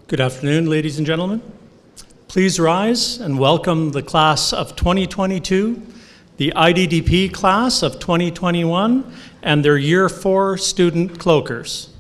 Good afternoon, ladies and gentlemen. Please rise and welcome the class of 2022, the IDDP class of 2021, and their Year 4 student cloakers.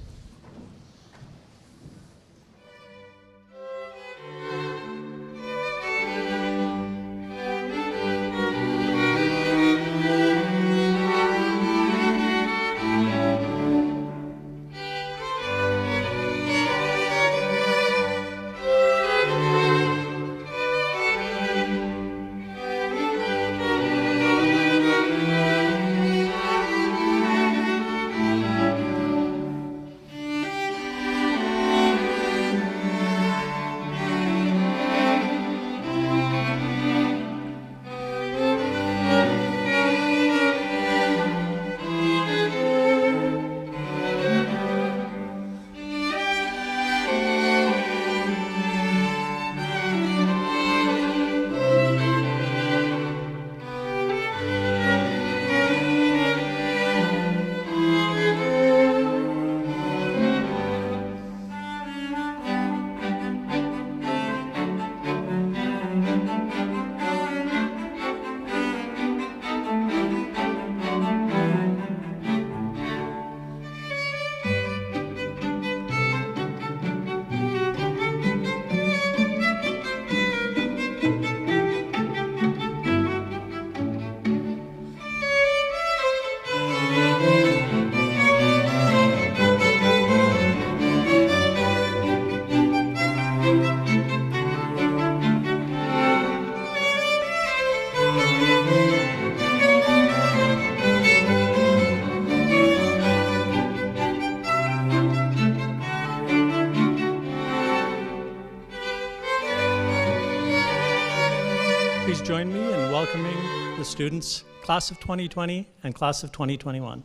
Please join me in welcoming the students, class of 2020 and class of 2021.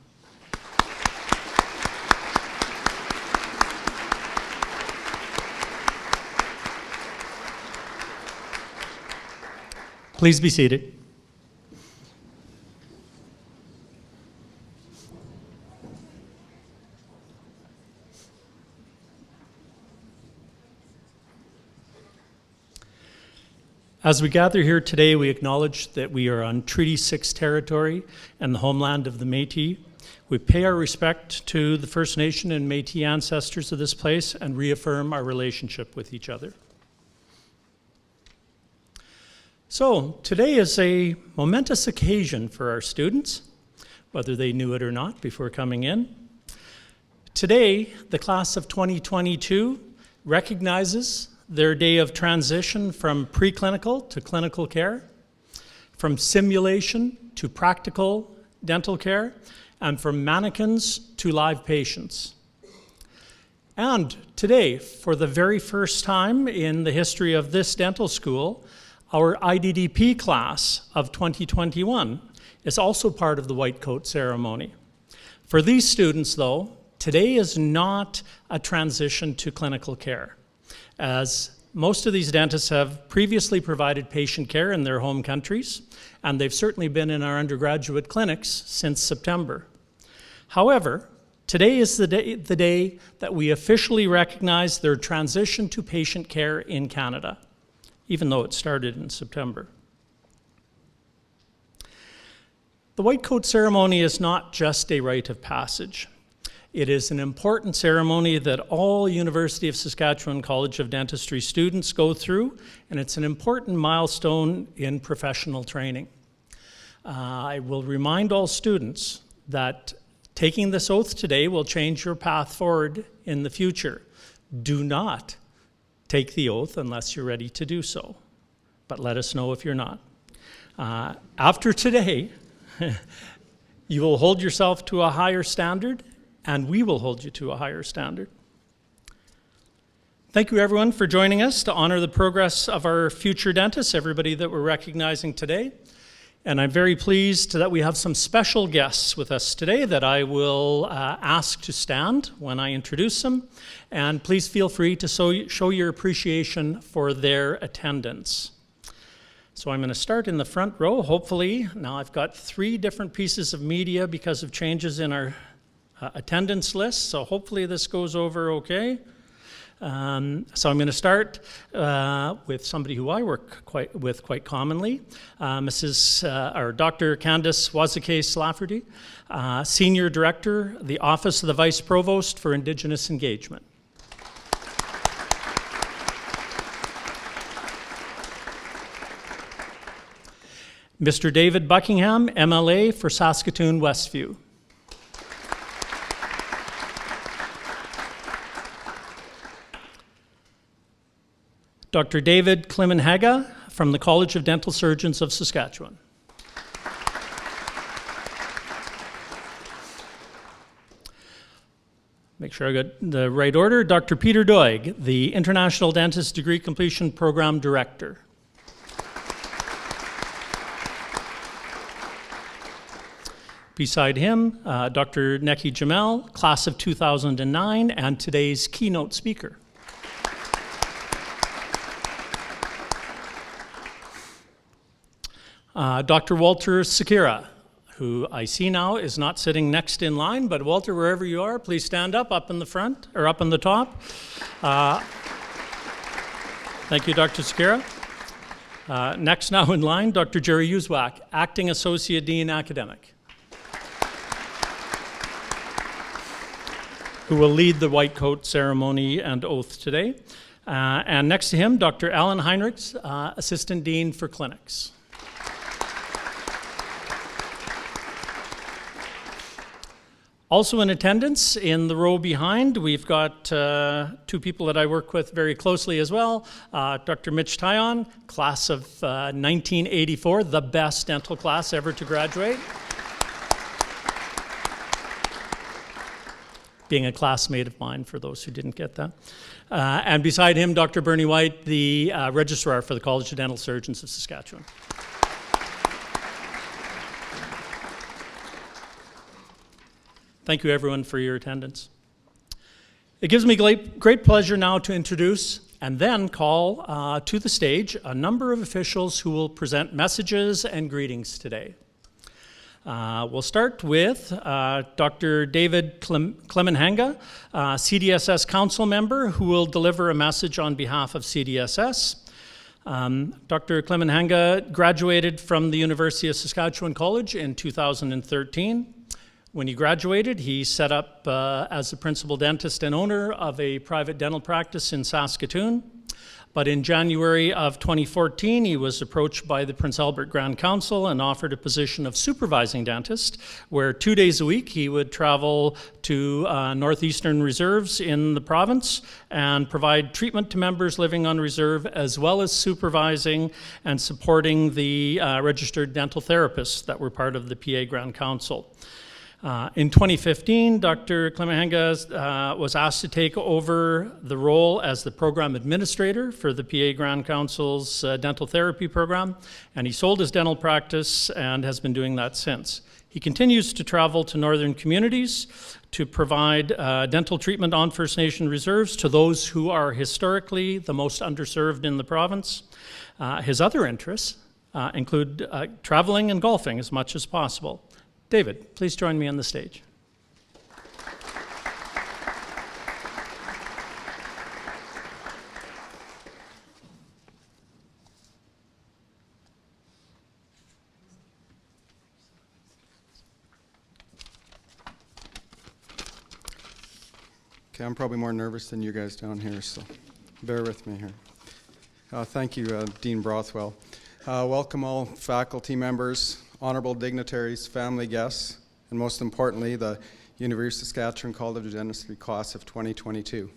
Please be seated. As we gather here today, we acknowledge that we are on Treaty 6 territory and the homeland of the Métis. We pay our respect to the First Nation and Métis ancestors of this place and reaffirm our relationship with each other. So, today is a momentous occasion for our students, whether they knew it or not before coming in. Today, the class of 2022 recognizes their day of transition from preclinical to clinical care, from simulation to practical dental care, and from mannequins to live patients. And today, for the very first time in the history of this dental school, our IDDP class of 2021 is also part of the white coat ceremony. For these students, though, today is not a transition to clinical care, as most of these dentists have previously provided patient care in their home countries, and they've certainly been in our undergraduate clinics since September. However, today is the day that we officially recognize their transition to patient care in Canada, even though it started in September. The white coat ceremony is not just a rite of passage. It is an important ceremony that all University of Saskatchewan College of Dentistry students go through, and it's an important milestone in professional training. I will remind all students that taking this oath today will change your path forward in the future. Do not take the oath unless you're ready to do so, but let us know if you're not. After today, you will hold yourself to a higher standard, and we will hold you to a higher standard. Thank you, everyone, for joining us to honor the progress of our future dentists, everybody that we're recognizing today. And I'm very pleased that we have some special guests with us today that I will ask to stand when I introduce them. And please feel free to show your appreciation for their attendance. So I'm going to start in the front row, hopefully. Now I've got 3 different pieces of media because of changes in our attendance list, so hopefully this goes over okay. So I'm going to start with somebody who I work with quite commonly, Dr. Candace Wazake-Slafferty, Senior Director, the Office of the Vice Provost for Indigenous Engagement. Mr. David Buckingham, MLA for Saskatoon Westview. Dr. David Klimenhaga from the College of Dental Surgeons of Saskatchewan. Make sure I got the right order. Dr. Peter Doig, the International Dentist Degree Completion Program Director. Beside him, Dr. Nekky Jamal, class of 2009, and today's keynote speaker. Dr. Walter Sakira, who I see now is not sitting next in line, but Walter, wherever you are, please stand up in the front, or up in the top. Thank you, Dr. Sakira. Next now in line, Dr. Jerry Uzwak, Acting Associate Dean Academic, who will lead the white coat ceremony and oath today. And next to him, Dr. Alan Heinrichs, Assistant Dean for Clinics. Also in attendance in the row behind, we've got two people that I work with very closely as well. Dr. Mitch Tyon, class of 1984, the best dental class ever to graduate. Being a classmate of mine, for those who didn't get that. And beside him, Dr. Bernie White, the Registrar for the College of Dental Surgeons of Saskatchewan. Thank you, everyone, for your attendance. It gives me great pleasure now to introduce and then call to the stage a number of officials who will present messages and greetings today. We'll start with Dr. David Klimenhaga, CDSS Council member, who will deliver a message on behalf of CDSS. Dr. Klimenhaga graduated from the University of Saskatchewan College in 2013. When he graduated, he set up as the principal dentist and owner of a private dental practice in Saskatoon. But in January of 2014, he was approached by the Prince Albert Grand Council and offered a position of supervising dentist, where 2 days a week he would travel to northeastern reserves in the province and provide treatment to members living on reserve, as well as supervising and supporting the registered dental therapists that were part of the PA Grand Council. In 2015, Dr. Klimenhaga was asked to take over the role as the program administrator for the PA Grand Council's dental therapy program, and he sold his dental practice and has been doing that since. He continues to travel to northern communities to provide dental treatment on First Nation reserves to those who are historically the most underserved in the province. His other interests include traveling and golfing as much as possible. David, please join me on the stage. Okay, I'm probably more nervous than you guys down here, so bear with me here. Thank you, Dean Brothwell. Welcome all faculty members, honorable dignitaries, family guests, and most importantly, the University of Saskatchewan College of Dentistry class of 2022.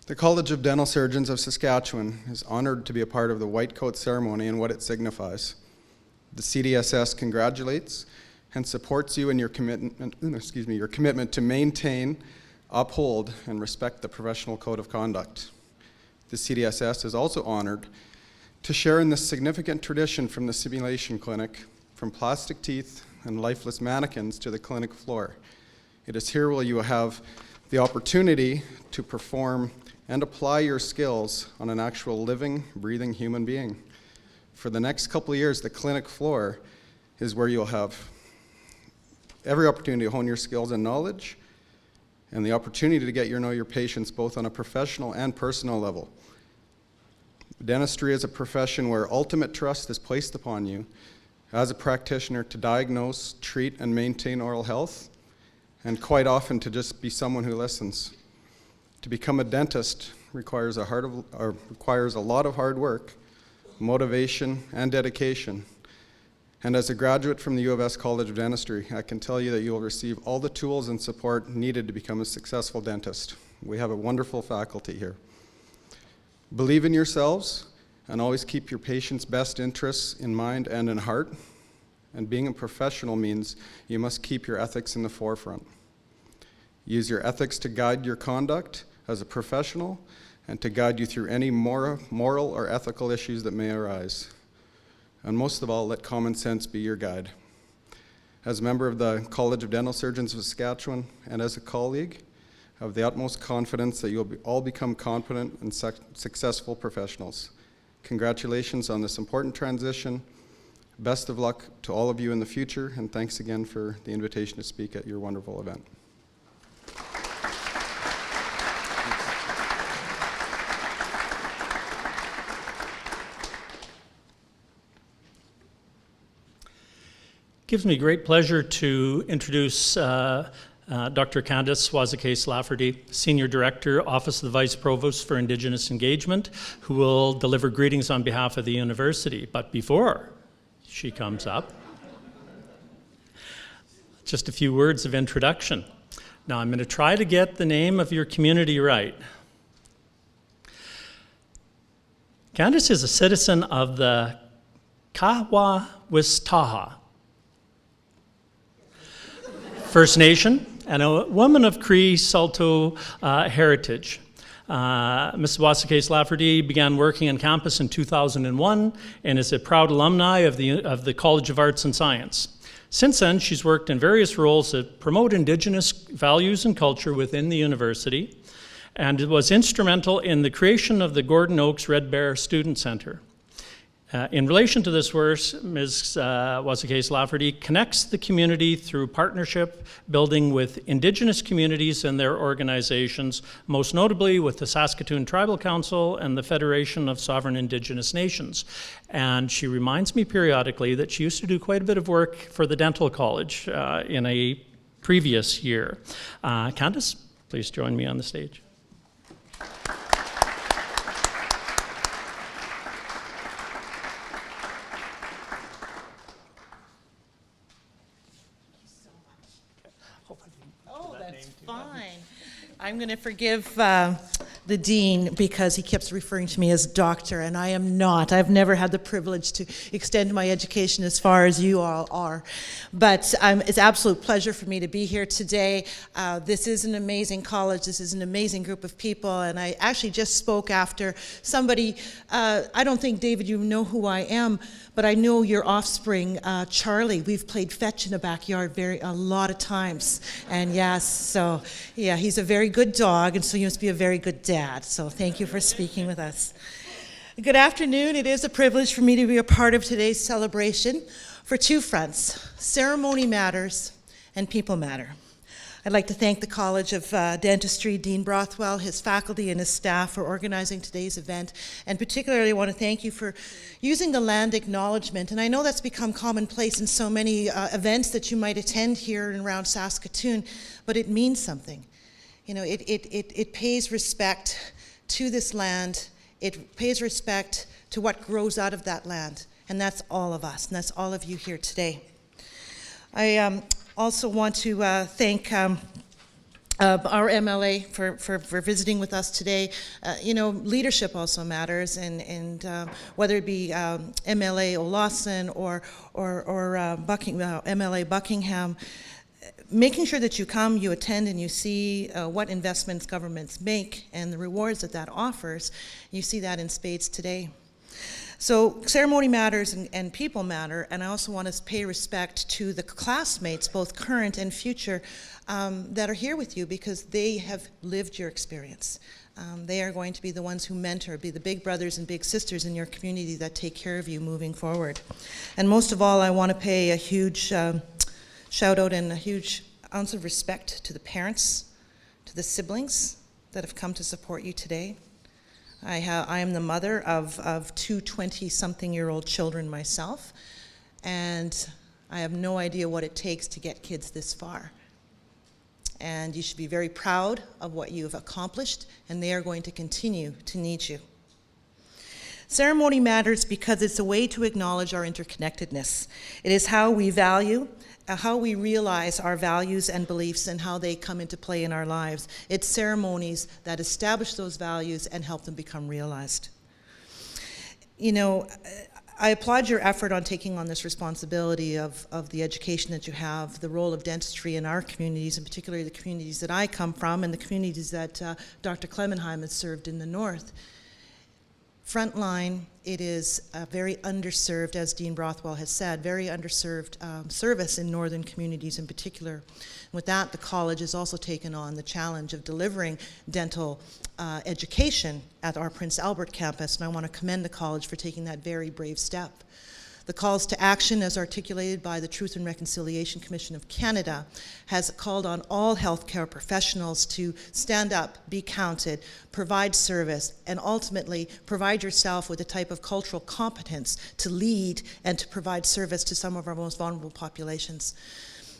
The College of Dental Surgeons of Saskatchewan is honored to be a part of the white coat ceremony and what it signifies. The CDSS congratulates and supports you in your commitment to maintain, uphold, and respect the professional code of conduct. The CDSS is also honored to share in this significant tradition from the simulation clinic, from plastic teeth and lifeless mannequins to the clinic floor. It is here where you will have the opportunity to perform and apply your skills on an actual living, breathing human being. For the next couple of years, the clinic floor is where you'll have every opportunity to hone your skills and knowledge and the opportunity to get know your patients both on a professional and personal level. Dentistry is a profession where ultimate trust is placed upon you as a practitioner to diagnose, treat, and maintain oral health, and quite often to just be someone who listens. To become a dentist requires a lot of hard work, motivation, and dedication. And as a graduate from the U of S College of Dentistry, I can tell you that you will receive all the tools and support needed to become a successful dentist. We have a wonderful faculty here. Believe in yourselves and always keep your patients' best interests in mind and in heart. And being a professional means you must keep your ethics in the forefront. Use your ethics to guide your conduct as a professional and to guide you through any moral or ethical issues that may arise. And most of all, let common sense be your guide. As a member of the College of Dental Surgeons of Saskatchewan and as a colleague, I have the utmost confidence that you'll all become competent and successful professionals. Congratulations on this important transition. Best of luck to all of you in the future, and thanks again for the invitation to speak at your wonderful event. Gives me great pleasure to introduce Dr. Candace Wazakase-Lafferty, Senior Director, Office of the Vice Provost for Indigenous Engagement, who will deliver greetings on behalf of the university. But before she comes up, just a few words of introduction. Now I'm going to try to get the name of your community right. Candace is a citizen of the Kahwa-Wistaha First Nation and a woman of Cree Saulteaux heritage. Ms. Wazakase-Lafferty began working on campus in 2001 and is a proud alumni of the College of Arts and Science. Since then, she's worked in various roles that promote Indigenous values and culture within the university, and was instrumental in the creation of the Gordon Oaks Red Bear Student Center. In relation to this work, Ms. Wazakase-Lafferty connects the community through partnership building with Indigenous communities and their organizations, most notably with the Saskatoon Tribal Council and the Federation of Sovereign Indigenous Nations. And she reminds me periodically that she used to do quite a bit of work for the dental college in a previous year. Candace, please join me on the stage. I'm going to forgive the dean because he keeps referring to me as doctor, and I am not. I've never had the privilege to extend my education as far as you all are. But it's an absolute pleasure for me to be here today. This is an amazing college. This is an amazing group of people, and I actually just spoke after somebody, I don't think, David, you know who I am, but I know your offspring, Charlie. We've played fetch in the backyard a lot of times. And yes, so yeah, he's a very good dog, and so you must be a very good dad. So thank you for speaking with us. Good afternoon. It is a privilege for me to be a part of today's celebration for two fronts: ceremony matters and people matter. I'd like to thank the College of Dentistry, Dean Brothwell, his faculty, and his staff for organizing today's event. And particularly, I want to thank you for using the land acknowledgement. And I know that's become commonplace in so many events that you might attend here and around Saskatoon, but it means something. You know, it pays respect to this land. It pays respect to what grows out of that land. And that's all of us, and that's all of you here today. I also want to thank our MLA for visiting with us today. You know, leadership also matters, and whether it be MLA O'Lawson or MLA Buckingham, making sure that you come, you attend, and you see what investments governments make and the rewards that offers. You see that in spades today. So ceremony matters and people matter, and I also want to pay respect to the classmates, both current and future, that are here with you because they have lived your experience. They are going to be the ones who mentor, be the big brothers and big sisters in your community that take care of you moving forward. And most of all, I want to pay a huge shout out and a huge ounce of respect to the parents, to the siblings that have come to support you today. I am the mother of two 20-something-year-old children myself, and I have no idea what it takes to get kids this far. And you should be very proud of what you have accomplished, and they are going to continue to need you. Ceremony matters because it's a way to acknowledge our interconnectedness. It is how we value, how we realize our values and beliefs and how they come into play in our lives. It's ceremonies that establish those values and help them become realized. You know, I applaud your effort on taking on this responsibility of the education that you have, the role of dentistry in our communities, and particularly the communities that I come from and the communities that Dr. Clemenheim has served in the north. Frontline, it is a very underserved, as Dean Brothwell has said, very underserved service in northern communities in particular. With that, the college has also taken on the challenge of delivering dental education at our Prince Albert campus, and I want to commend the college for taking that very brave step. The calls to action, as articulated by the Truth and Reconciliation Commission of Canada, has called on all healthcare professionals to stand up, be counted, provide service, and ultimately provide yourself with a type of cultural competence to lead and to provide service to some of our most vulnerable populations.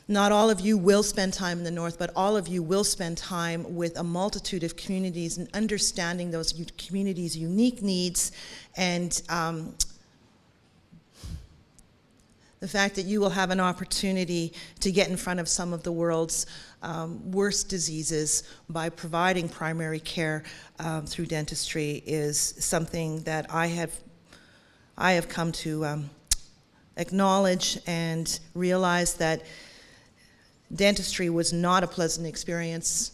Not all of you will spend time in the north, but all of you will spend time with a multitude of communities and understanding those communities' unique needs and the fact that you will have an opportunity to get in front of some of the world's worst diseases by providing primary care through dentistry is something that I have come to acknowledge and realize that dentistry was not a pleasant experience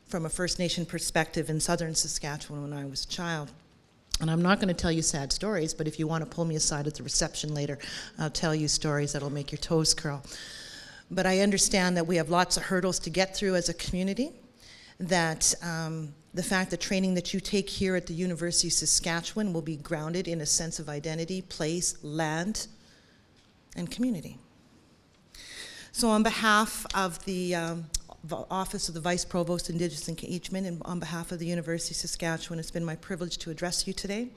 from a First Nation perspective in southern Saskatchewan when I was a child. And I'm not going to tell you sad stories, but if you want to pull me aside at the reception later, I'll tell you stories that'll make your toes curl. But I understand that we have lots of hurdles to get through as a community, that the fact that training that you take here at the University of Saskatchewan will be grounded in a sense of identity, place, land, and community. So on behalf of the Office of the Vice Provost Indigenous Engagement, and on behalf of the University of Saskatchewan, it's been my privilege to address you today.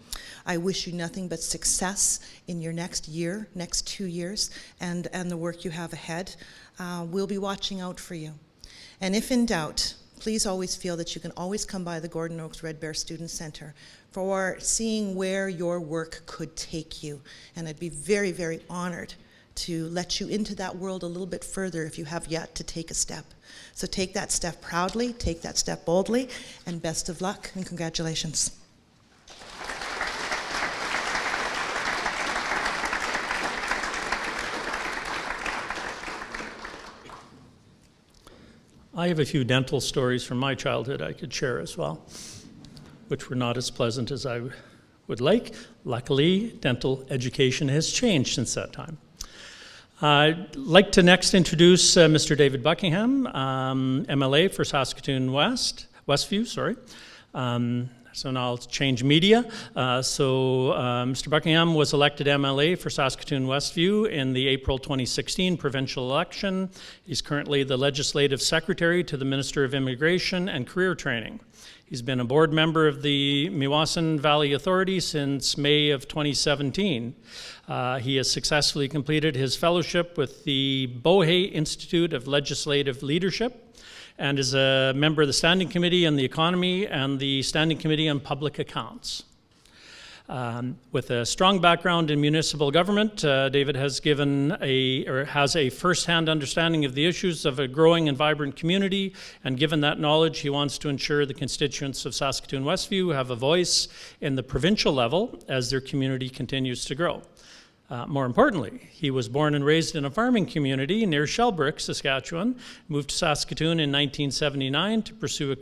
I wish you nothing but success in your next year, next 2 years, and the work you have ahead. We'll be watching out for you. And if in doubt, please always feel that you can always come by the Gordon Oaks Red Bear Student Center for seeing where your work could take you. And I'd be very, very honored to let you into that world a little bit further if you have yet to take a step. So take that step proudly, take that step boldly, and best of luck and congratulations. I have a few dental stories from my childhood I could share as well, which were not as pleasant as I would like. Luckily, dental education has changed since that time. I'd like to next introduce Mr. David Buckingham, MLA for Saskatoon Westview, sorry. So now I'll change media. Mr. Buckingham was elected MLA for Saskatoon Westview in the April 2016 provincial election. He's currently the Legislative Secretary to the Minister of Immigration and Career Training. He's been a board member of the Meewasin Valley Authority since May of 2017. He has successfully completed his fellowship with the Bohe Institute of Legislative Leadership and is a member of the Standing Committee on the Economy and the Standing Committee on Public Accounts. With a strong background in municipal government, David has has a first-hand understanding of the issues of a growing and vibrant community, and given that knowledge, he wants to ensure the constituents of Saskatoon Westview have a voice in the provincial level as their community continues to grow. More importantly, he was born and raised in a farming community near Shelburne, Saskatchewan, moved to Saskatoon in 1979 to pursue a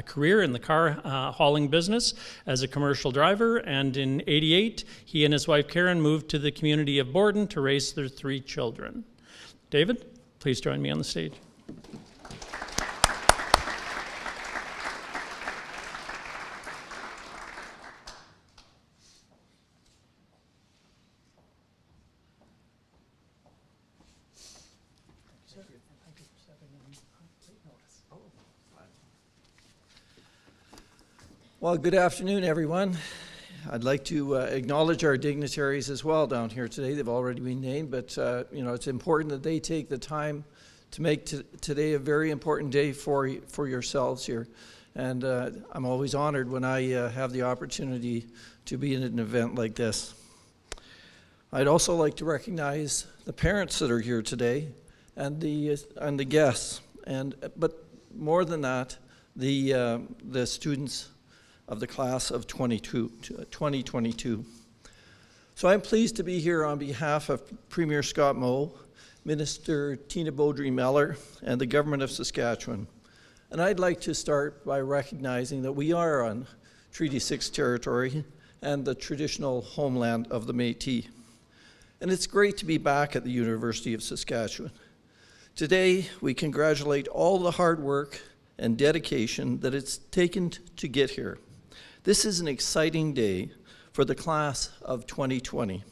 career in the car hauling business as a commercial driver, and in '88, he and his wife Karen moved to the community of Borden to raise their 3 children. David, please join me on the stage. Well, good afternoon, everyone. I'd like to acknowledge our dignitaries as well down here today. They've already been named, but it's important that they take the time to make today a very important day for yourselves here. And I'm always honored when I have the opportunity to be in an event like this. I'd also like to recognize the parents that are here today and the guests, but more than that, the students of the class of 2022. So I'm pleased to be here on behalf of Premier Scott Moe, Minister Tina Beaudry-Mellor, and the Government of Saskatchewan. And I'd like to start by recognizing that we are on Treaty 6 territory and the traditional homeland of the Métis. And it's great to be back at the University of Saskatchewan. Today, we congratulate all the hard work and dedication that it's taken to get here. This is an exciting day for the class of 2020.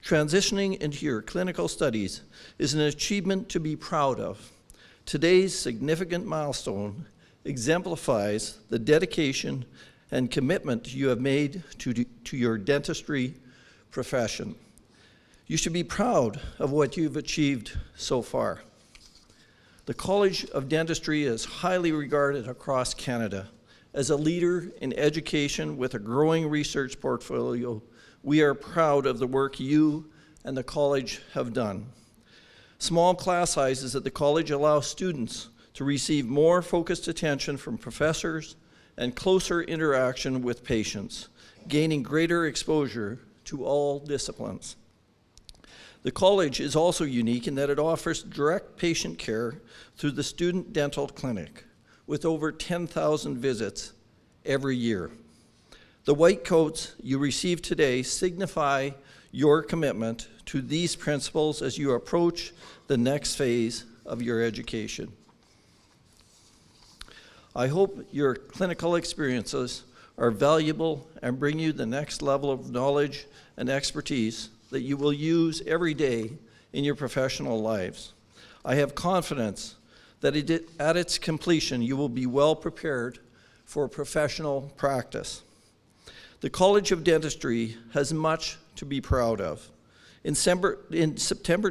Transitioning into your clinical studies is an achievement to be proud of. Today's significant milestone exemplifies the dedication and commitment you have made to your dentistry profession. You should be proud of what you've achieved so far. The College of Dentistry is highly regarded across Canada. As a leader in education with a growing research portfolio, we are proud of the work you and the college have done. Small class sizes at the college allow students to receive more focused attention from professors and closer interaction with patients, gaining greater exposure to all disciplines. The college is also unique in that it offers direct patient care through the Student Dental Clinic, with over 10,000 visits every year. The white coats you receive today signify your commitment to these principles as you approach the next phase of your education. I hope your clinical experiences are valuable and bring you the next level of knowledge and expertise that you will use every day in your professional lives. I have confidence that at its completion, you will be well prepared for professional practice. The College of Dentistry has much to be proud of. In September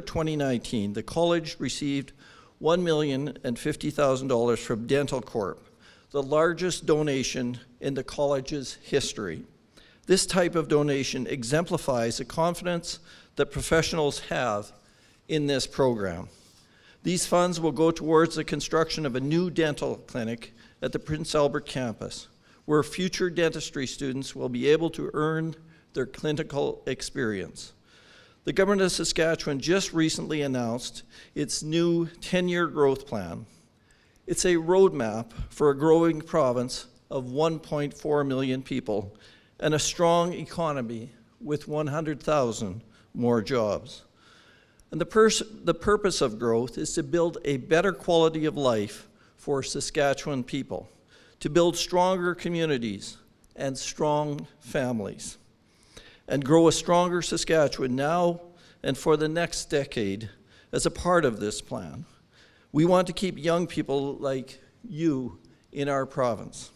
2019, the college received $1,050,000 from Dental Corp, the largest donation in the college's history. This type of donation exemplifies the confidence that professionals have in this program. These funds will go towards the construction of a new dental clinic at the Prince Albert campus, where future dentistry students will be able to earn their clinical experience. The Government of Saskatchewan just recently announced its new 10-year growth plan. It's a roadmap for a growing province of 1.4 million people and a strong economy with 100,000 more jobs. And the purpose of growth is to build a better quality of life for Saskatchewan people, to build stronger communities and strong families, and grow a stronger Saskatchewan now and for the next decade as a part of this plan. We want to keep young people like you in our province.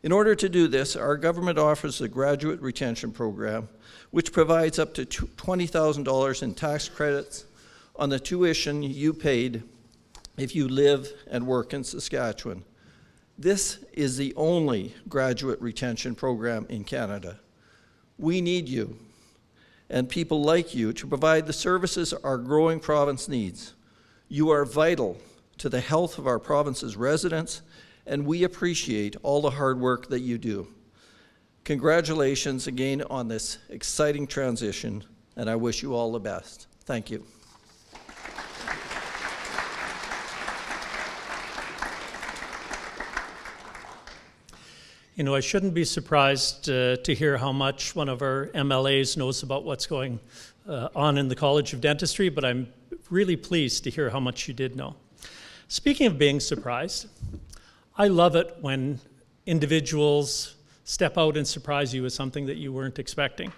In order to do this, our government offers a graduate retention program, which provides up to $20,000 in tax credits on the tuition you paid if you live and work in Saskatchewan. This is the only graduate retention program in Canada. We need you and people like you to provide the services our growing province needs. You are vital to the health of our province's residents, and we appreciate all the hard work that you do. Congratulations again on this exciting transition, and I wish you all the best. Thank you. You know, I shouldn't be surprised to hear how much one of our MLAs knows about what's going on in the College of Dentistry, but I'm really pleased to hear how much you did know. Speaking of being surprised, I love it when individuals step out and surprise you with something that you weren't expecting.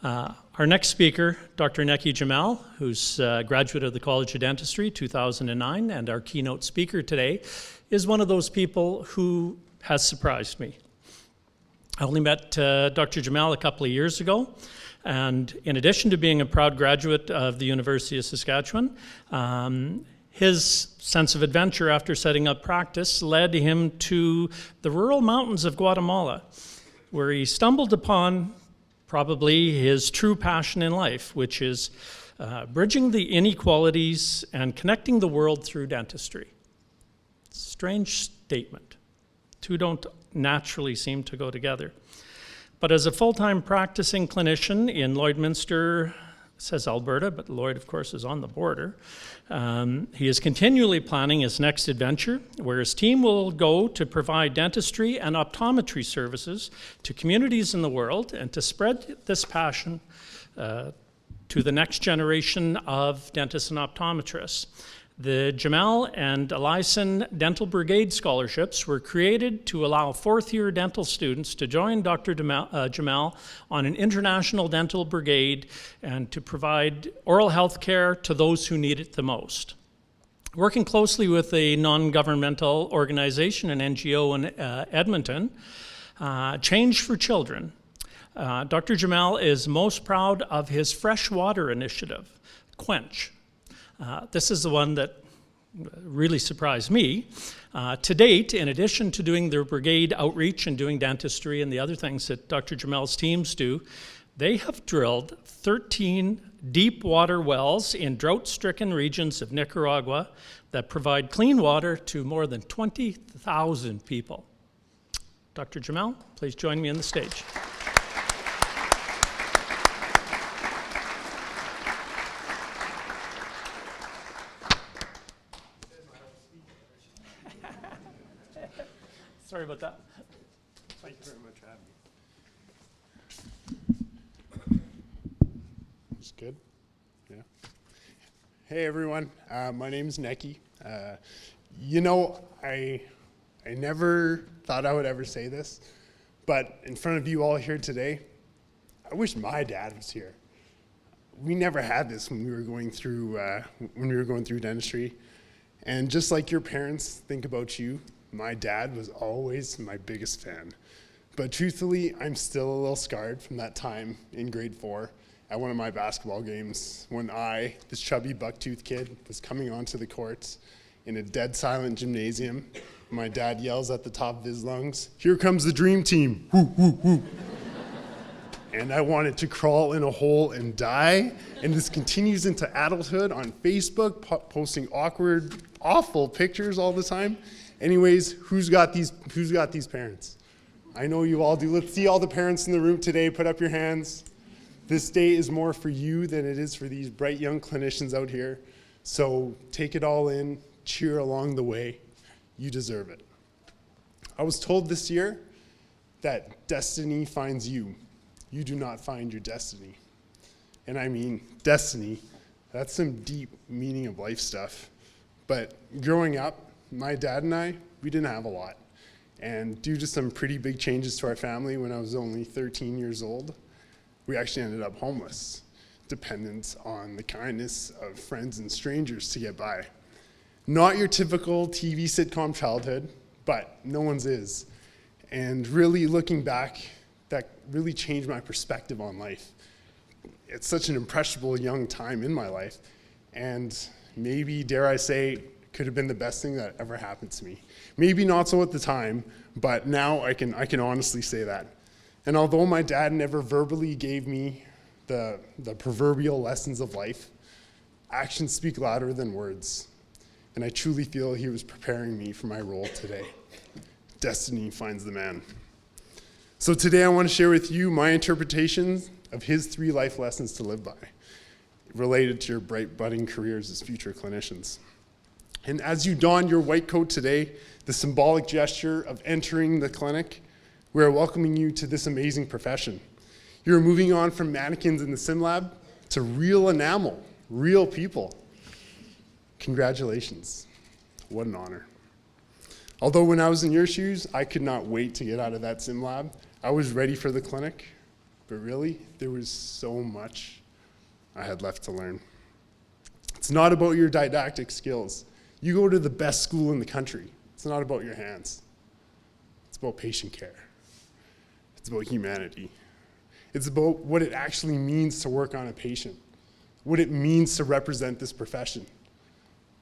Our next speaker, Dr. Nekky Jamal, who's a graduate of the College of Dentistry, 2009, and our keynote speaker today, is one of those people who has surprised me. I only met Dr. Jamal a couple of years ago, and in addition to being a proud graduate of the University of Saskatchewan, his sense of adventure after setting up practice led him to the rural mountains of Guatemala, where he stumbled upon probably his true passion in life, which is bridging the inequalities and connecting the world through dentistry. Strange statement. Two don't naturally seem to go together. But as a full-time practicing clinician in Lloydminster, it says Alberta, but Lloyd, of course, is on the border, he is continually planning his next adventure, where his team will go to provide dentistry and optometry services to communities in the world and to spread this passion to the next generation of dentists and optometrists. The Jamal and Elison Dental Brigade scholarships were created to allow fourth-year dental students to join Dr. Jamal on an international dental brigade and to provide oral health care to those who need it the most. Working closely with a non-governmental organization, an NGO in Edmonton, Change for Children, Dr. Jamal is most proud of his freshwater initiative, Quench. This is the one that really surprised me. To date, in addition to doing their brigade outreach and doing dentistry and the other things that Dr. Jamal's teams do, they have drilled 13 deep water wells in drought-stricken regions of Nicaragua that provide clean water to more than 20,000 people. Dr. Jamal, please join me on the stage. Sorry about that. Thank you very much for having me. It's good? Yeah. Hey everyone, my name is Nekky. I never thought I would ever say this, but in front of you all here today, I wish my dad was here. We never had this when we were going through dentistry, and just like your parents think about you, my dad was always my biggest fan. But truthfully, I'm still a little scarred from that time in grade 4 at one of my basketball games when I, this chubby bucktooth kid, was coming onto the court in a dead silent gymnasium. My dad yells at the top of his lungs, "Here comes the dream team, woo, woo, woo." And I wanted to crawl in a hole and die. And this continues into adulthood on Facebook, posting awkward, awful pictures all the time. Anyways, who's got these parents? I know you all do. Let's see all the parents in the room today. Put up your hands. This day is more for you than it is for these bright young clinicians out here. So take it all in, cheer along the way. You deserve it. I was told this year that destiny finds you. You do not find your destiny. And I mean, destiny, that's some deep meaning of life stuff. But growing up, my dad and I, we didn't have a lot. And due to some pretty big changes to our family when I was only 13 years old, we actually ended up homeless, dependent on the kindness of friends and strangers to get by. Not your typical TV sitcom childhood, but no one's is. And really looking back, that really changed my perspective on life. It's such an impressionable young time in my life. And maybe, dare I say, could have been the best thing that ever happened to me. Maybe not so at the time, but now I can honestly say that. And although my dad never verbally gave me the proverbial lessons of life, actions speak louder than words. And I truly feel he was preparing me for my role today. Destiny finds the man. So today I want to share with you my interpretations of his 3 life lessons to live by, related to your bright budding careers as future clinicians. And as you don your white coat today, the symbolic gesture of entering the clinic, we are welcoming you to this amazing profession. You're moving on from mannequins in the sim lab to real enamel, real people. Congratulations. What an honor. Although when I was in your shoes, I could not wait to get out of that sim lab. I was ready for the clinic, but really, there was so much I had left to learn. It's not about your didactic skills. You go to the best school in the country. It's not about your hands. It's about patient care. It's about humanity. It's about what it actually means to work on a patient, what it means to represent this profession,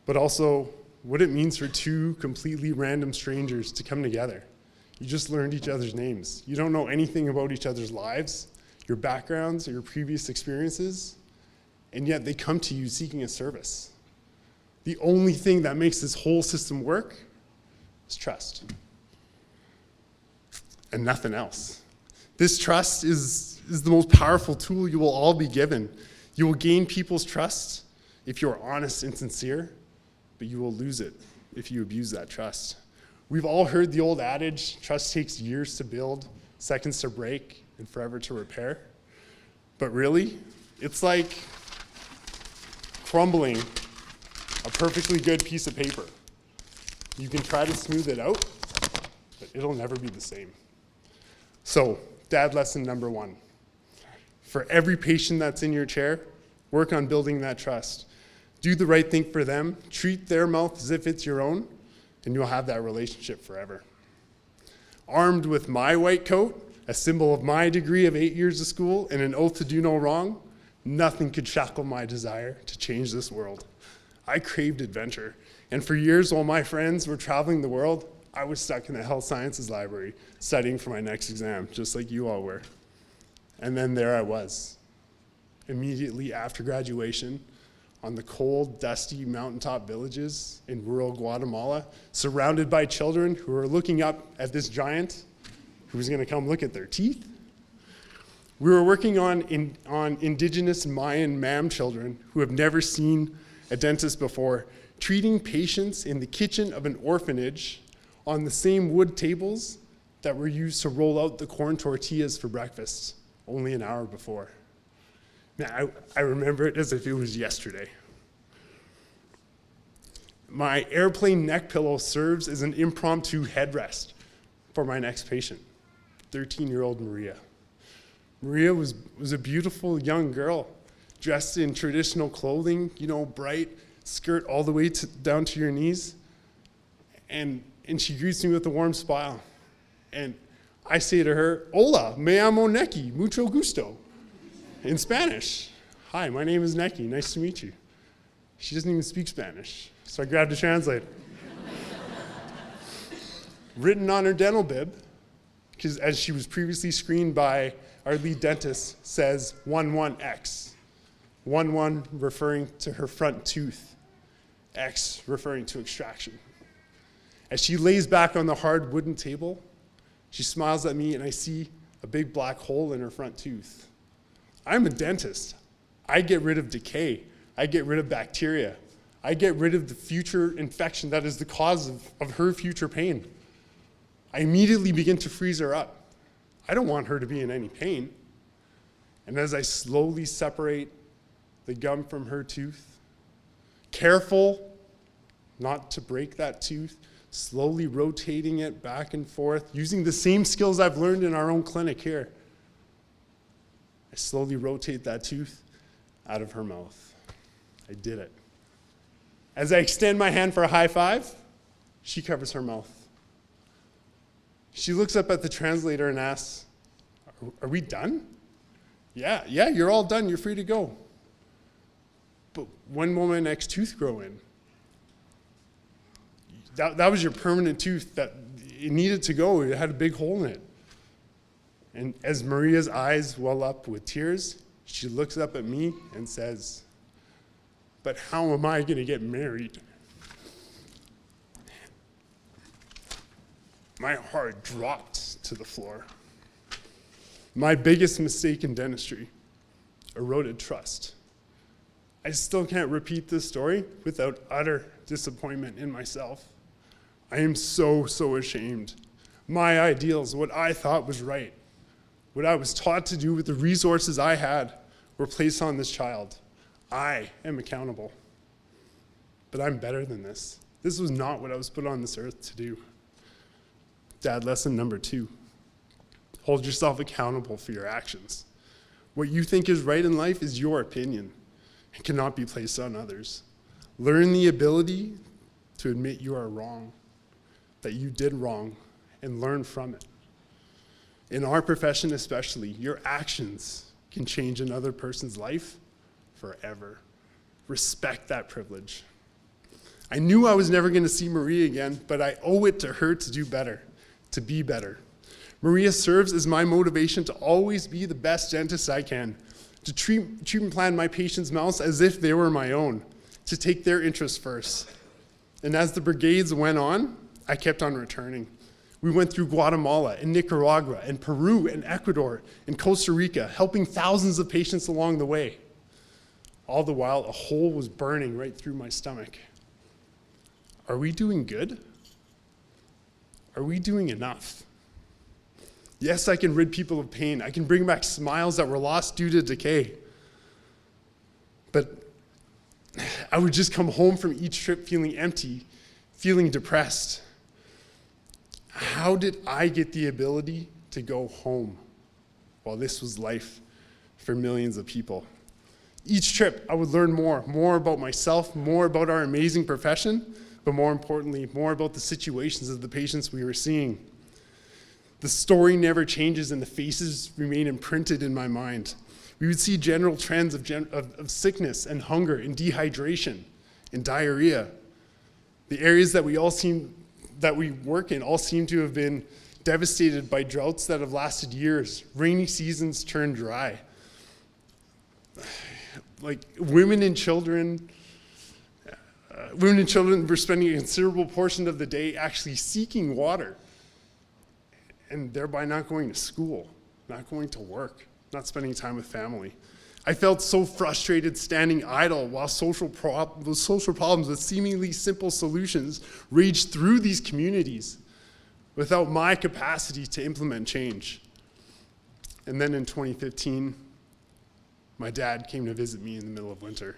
but also what it means for two completely random strangers to come together. You just learned each other's names. You don't know anything about each other's lives, your backgrounds, or your previous experiences, and yet they come to you seeking a service. The only thing that makes this whole system work is trust, and nothing else. This trust is the most powerful tool you will all be given. You will gain people's trust if you are honest and sincere, but you will lose it if you abuse that trust. We've all heard the old adage, trust takes years to build, seconds to break, and forever to repair. But really, it's like crumbling a perfectly good piece of paper. You can try to smooth it out, but it'll never be the same. So, dad lesson number 1. For every patient that's in your chair, work on building that trust. Do the right thing for them, treat their mouth as if it's your own, and you'll have that relationship forever. Armed with my white coat, a symbol of my degree of 8 years of school, and an oath to do no wrong, nothing could shackle my desire to change this world. I craved adventure, and for years while my friends were traveling the world, I was stuck in the health sciences library studying for my next exam, just like you all were. And then there I was, immediately after graduation, on the cold, dusty mountaintop villages in rural Guatemala, surrounded by children who were looking up at this giant who was going to come look at their teeth. We were working on indigenous Mayan Mam children who have never seen a dentist before, treating patients in the kitchen of an orphanage on the same wood tables that were used to roll out the corn tortillas for breakfast only an hour before. Now, I remember it as if it was yesterday. My airplane neck pillow serves as an impromptu headrest for my next patient, 13-year-old Maria. Maria was a beautiful young girl, dressed in traditional clothing, bright skirt all the way down to your knees. And she greets me with a warm smile. And I say to her, "Hola, me llamo Nekky, mucho gusto." In Spanish. "Hi, my name is Nekky, nice to meet you." She doesn't even speak Spanish, so I grabbed a translator. Written on her dental bib, because as she was previously screened by our lead dentist, says 11X. 11 referring to her front tooth, X referring to extraction. As she lays back on the hard wooden table, she smiles at me and I see a big black hole in her front tooth. I'm a dentist. I get rid of decay. I get rid of bacteria. I get rid of the future infection that is the cause of her future pain. I immediately begin to freeze her up. I don't want her to be in any pain. And as I slowly separate the gum from her tooth, careful not to break that tooth, slowly rotating it back and forth, using the same skills I've learned in our own clinic here, I slowly rotate that tooth out of her mouth. I did it. As I extend my hand for a high five, she covers her mouth. She looks up at the translator and asks, "Are we done?" Yeah, you're all done. You're free to go. But when will my next tooth grow in? That was your permanent tooth that it needed to go. It had a big hole in it. And as Maria's eyes well up with tears, she looks up at me and says, "But how am I going to get married?" My heart dropped to the floor. My biggest mistake in dentistry, eroded trust. I still can't repeat this story without utter disappointment in myself. I am so ashamed. My ideals, what I thought was right, what I was taught to do with the resources I had, were placed on this child. I am accountable. But I'm better than this. This was not what I was put on this earth to do. Dad lesson number 2. Hold yourself accountable for your actions. What you think is right in life is your opinion. It cannot be placed on others. Learn the ability to admit you are wrong, that you did wrong, and learn from it. In our profession especially, your actions can change another person's life forever. Respect that privilege. I knew I was never going to see Maria again, but I owe it to her to do better, to be better. Maria serves as my motivation to always be the best dentist I can, to treatment plan my patients' mouths as if they were my own, to take their interests first. And as the brigades went on, I kept on returning. We went through Guatemala and Nicaragua and Peru and Ecuador and Costa Rica, helping thousands of patients along the way. All the while, a hole was burning right through my stomach. Are we doing good? Are we doing enough? Yes, I can rid people of pain. I can bring back smiles that were lost due to decay. But I would just come home from each trip feeling empty, feeling depressed. How did I get the ability to go home? Well, this was life for millions of people. Each trip, I would learn more about myself, more about our amazing profession, but more importantly, more about the situations of the patients we were seeing. The story never changes and the faces remain imprinted in my mind. We would see general trends of sickness and hunger and dehydration and diarrhea. The areas that we work in all seem to have been devastated by droughts that have lasted years. Rainy seasons turned dry. Like women and children were spending a considerable portion of the day actually seeking water and thereby not going to school, not going to work, not spending time with family. I felt so frustrated standing idle while social problems with seemingly simple solutions raged through these communities without my capacity to implement change. And then in 2015, my dad came to visit me in the middle of winter.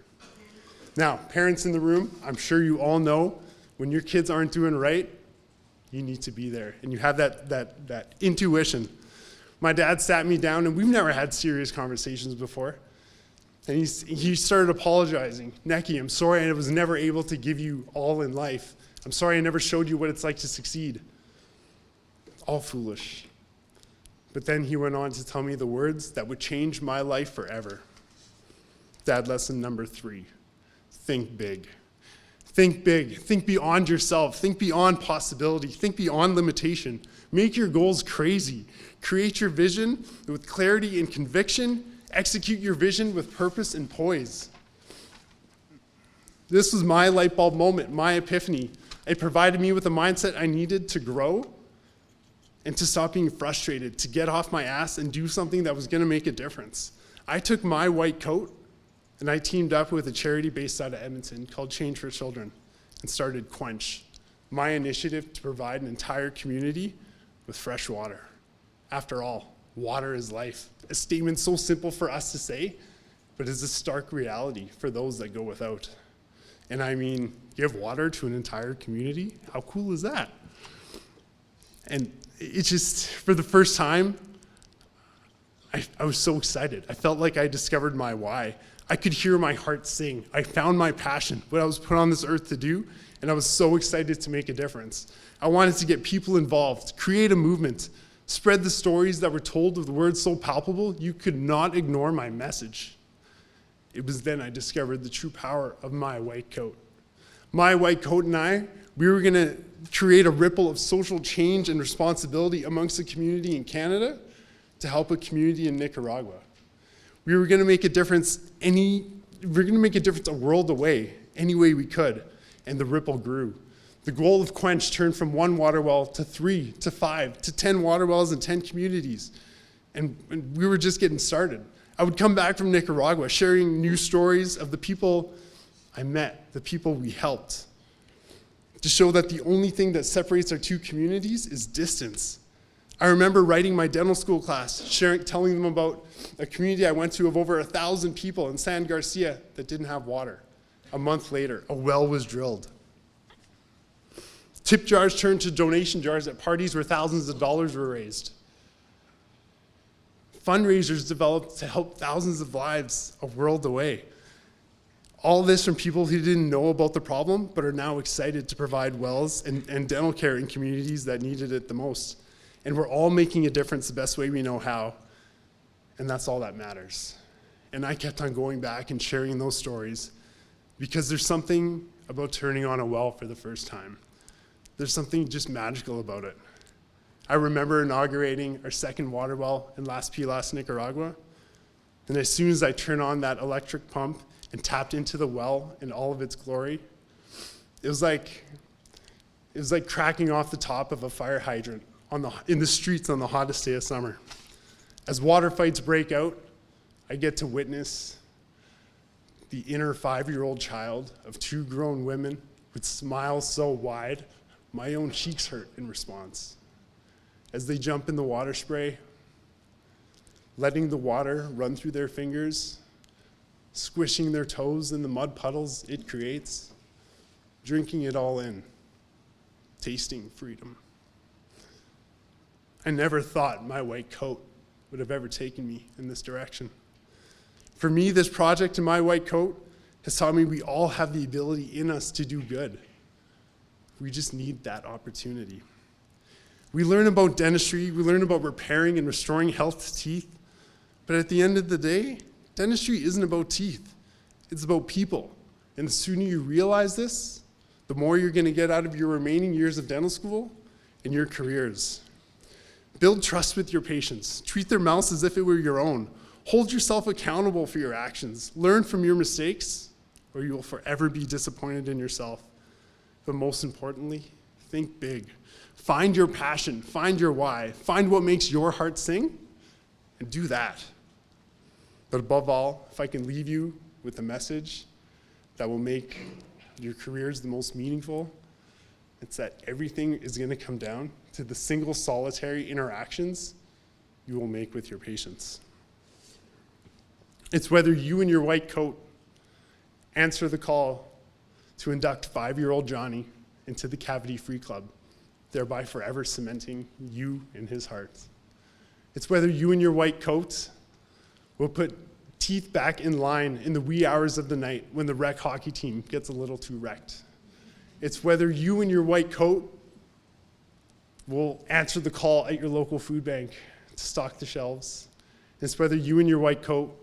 Now, parents in the room, I'm sure you all know when your kids aren't doing right, you need to be there. And you have that intuition. My dad sat me down, and we've never had serious conversations before. And he started apologizing. Nekky, I'm sorry I was never able to give you all in life. I'm sorry I never showed you what it's like to succeed. All foolish. But then he went on to tell me the words that would change my life forever. Dad, lesson number 3, think big. Think big, think beyond yourself, think beyond possibility, think beyond limitation. Make your goals crazy. Create your vision with clarity and conviction. Execute your vision with purpose and poise. This was my light bulb moment, my epiphany. It provided me with the mindset I needed to grow and to stop being frustrated, to get off my ass and do something that was going to make a difference. I took my white coat and I teamed up with a charity based out of Edmonton called Change for Children and started Quench, my initiative to provide an entire community with fresh water. After all, water is life. A statement so simple for us to say, but is a stark reality for those that go without. And I mean, give water to an entire community? How cool is that? And it's just, for the first time, I was so excited. I felt like I discovered my why. I could hear my heart sing. I found my passion, what I was put on this earth to do, and I was so excited to make a difference. I wanted to get people involved, create a movement, spread the stories that were told with words so palpable you could not ignore my message. It was then I discovered the true power of my white coat. My white coat and I, we were going to create a ripple of social change and responsibility amongst the community in Canada to help a community in Nicaragua. We were going to make a difference a world away, any way we could, and the ripple grew. The goal of Quench turned from 1 water well to 3, to 5, to 10 water wells in 10 communities. And we were just getting started. I would come back from Nicaragua sharing new stories of the people I met, the people we helped, to show that the only thing that separates our two communities is distance. I remember writing my dental school class, telling them about a community I went to of over 1,000 people in San Garcia that didn't have water. A month later, a well was drilled. Tip jars turned to donation jars at parties where thousands of dollars were raised. Fundraisers developed to help thousands of lives a world away. All this from people who didn't know about the problem, but are now excited to provide wells and dental care in communities that needed it the most. And we're all making a difference the best way we know how. And that's all that matters. And I kept on going back and sharing those stories because there's something about turning on a well for the first time. There's something just magical about it. I remember inaugurating our second water well in Las Pilas, Nicaragua. And as soon as I turned on that electric pump and tapped into the well in all of its glory, it was like cracking off the top of a fire hydrant in the streets on the hottest day of summer. As water fights break out, I get to witness the inner 5-year-old child of 2 grown women with smiles so wide, my own cheeks hurt in response. As they jump in the water spray, letting the water run through their fingers, squishing their toes in the mud puddles it creates, drinking it all in, tasting freedom. I never thought my white coat would have ever taken me in this direction. For me, this project in my white coat has taught me we all have the ability in us to do good. We just need that opportunity. We learn about dentistry, we learn about repairing and restoring health to teeth, but at the end of the day, dentistry isn't about teeth, it's about people. And the sooner you realize this, the more you're gonna get out of your remaining years of dental school and your careers. Build trust with your patients. Treat their mouths as if it were your own. Hold yourself accountable for your actions. Learn from your mistakes, or you will forever be disappointed in yourself. But most importantly, think big. Find your passion, find your why, find what makes your heart sing, and do that. But above all, if I can leave you with a message that will make your careers the most meaningful, it's that everything is gonna come down to the single solitary interactions you will make with your patients. It's whether you in your white coat answer the call to induct 5-year-old Johnny into the Cavity-Free Club, thereby forever cementing you in his heart. It's whether you in your white coat will put teeth back in line in the wee hours of the night when the rec hockey team gets a little too wrecked. It's whether you in your white coat will answer the call at your local food bank to stock the shelves. It's whether you in your white coat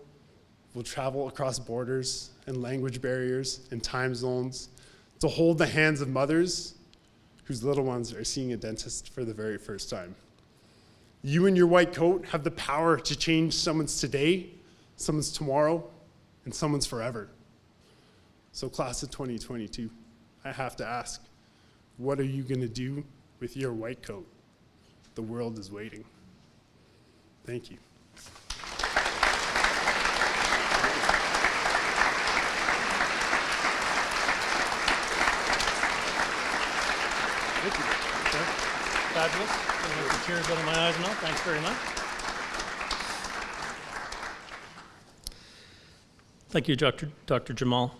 will travel across borders and language barriers and time zones to hold the hands of mothers whose little ones are seeing a dentist for the very first time. You in your white coat have the power to change someone's today, someone's tomorrow, and someone's forever. So class of 2022, I have to ask, what are you gonna do with your white coat? The world is waiting. Thank you. Thank you. Fabulous. I'm going to make the tears out of my eyes now. Thanks very much. Thank you, Dr. Jamal.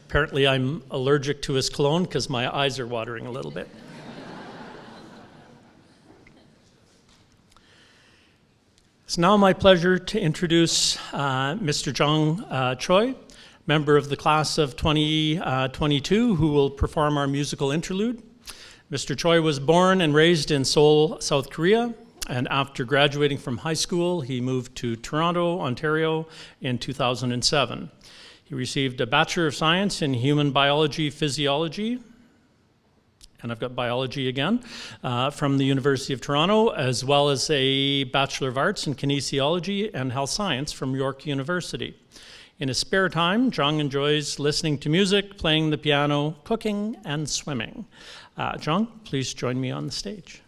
Apparently, I'm allergic to his cologne because my eyes are watering a little bit. It's now my pleasure to introduce Mr. Jonghm Choi, member of the class of 2022, who will perform our musical interlude. Mr. Choi was born and raised in Seoul, South Korea, and after graduating from high school, he moved to Toronto, Ontario in 2007. He received a Bachelor of Science in Human Biology Physiology, and I've got biology again, from the University of Toronto, as well as a Bachelor of Arts in Kinesiology and Health Science from York University. In his spare time, Jong enjoys listening to music, playing the piano, cooking, and swimming. Jong, please join me on the stage.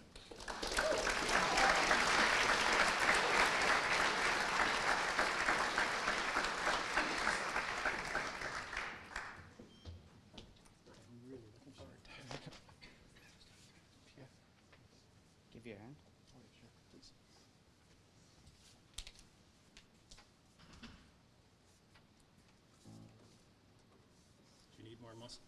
Give your hand. Do you need more muscle?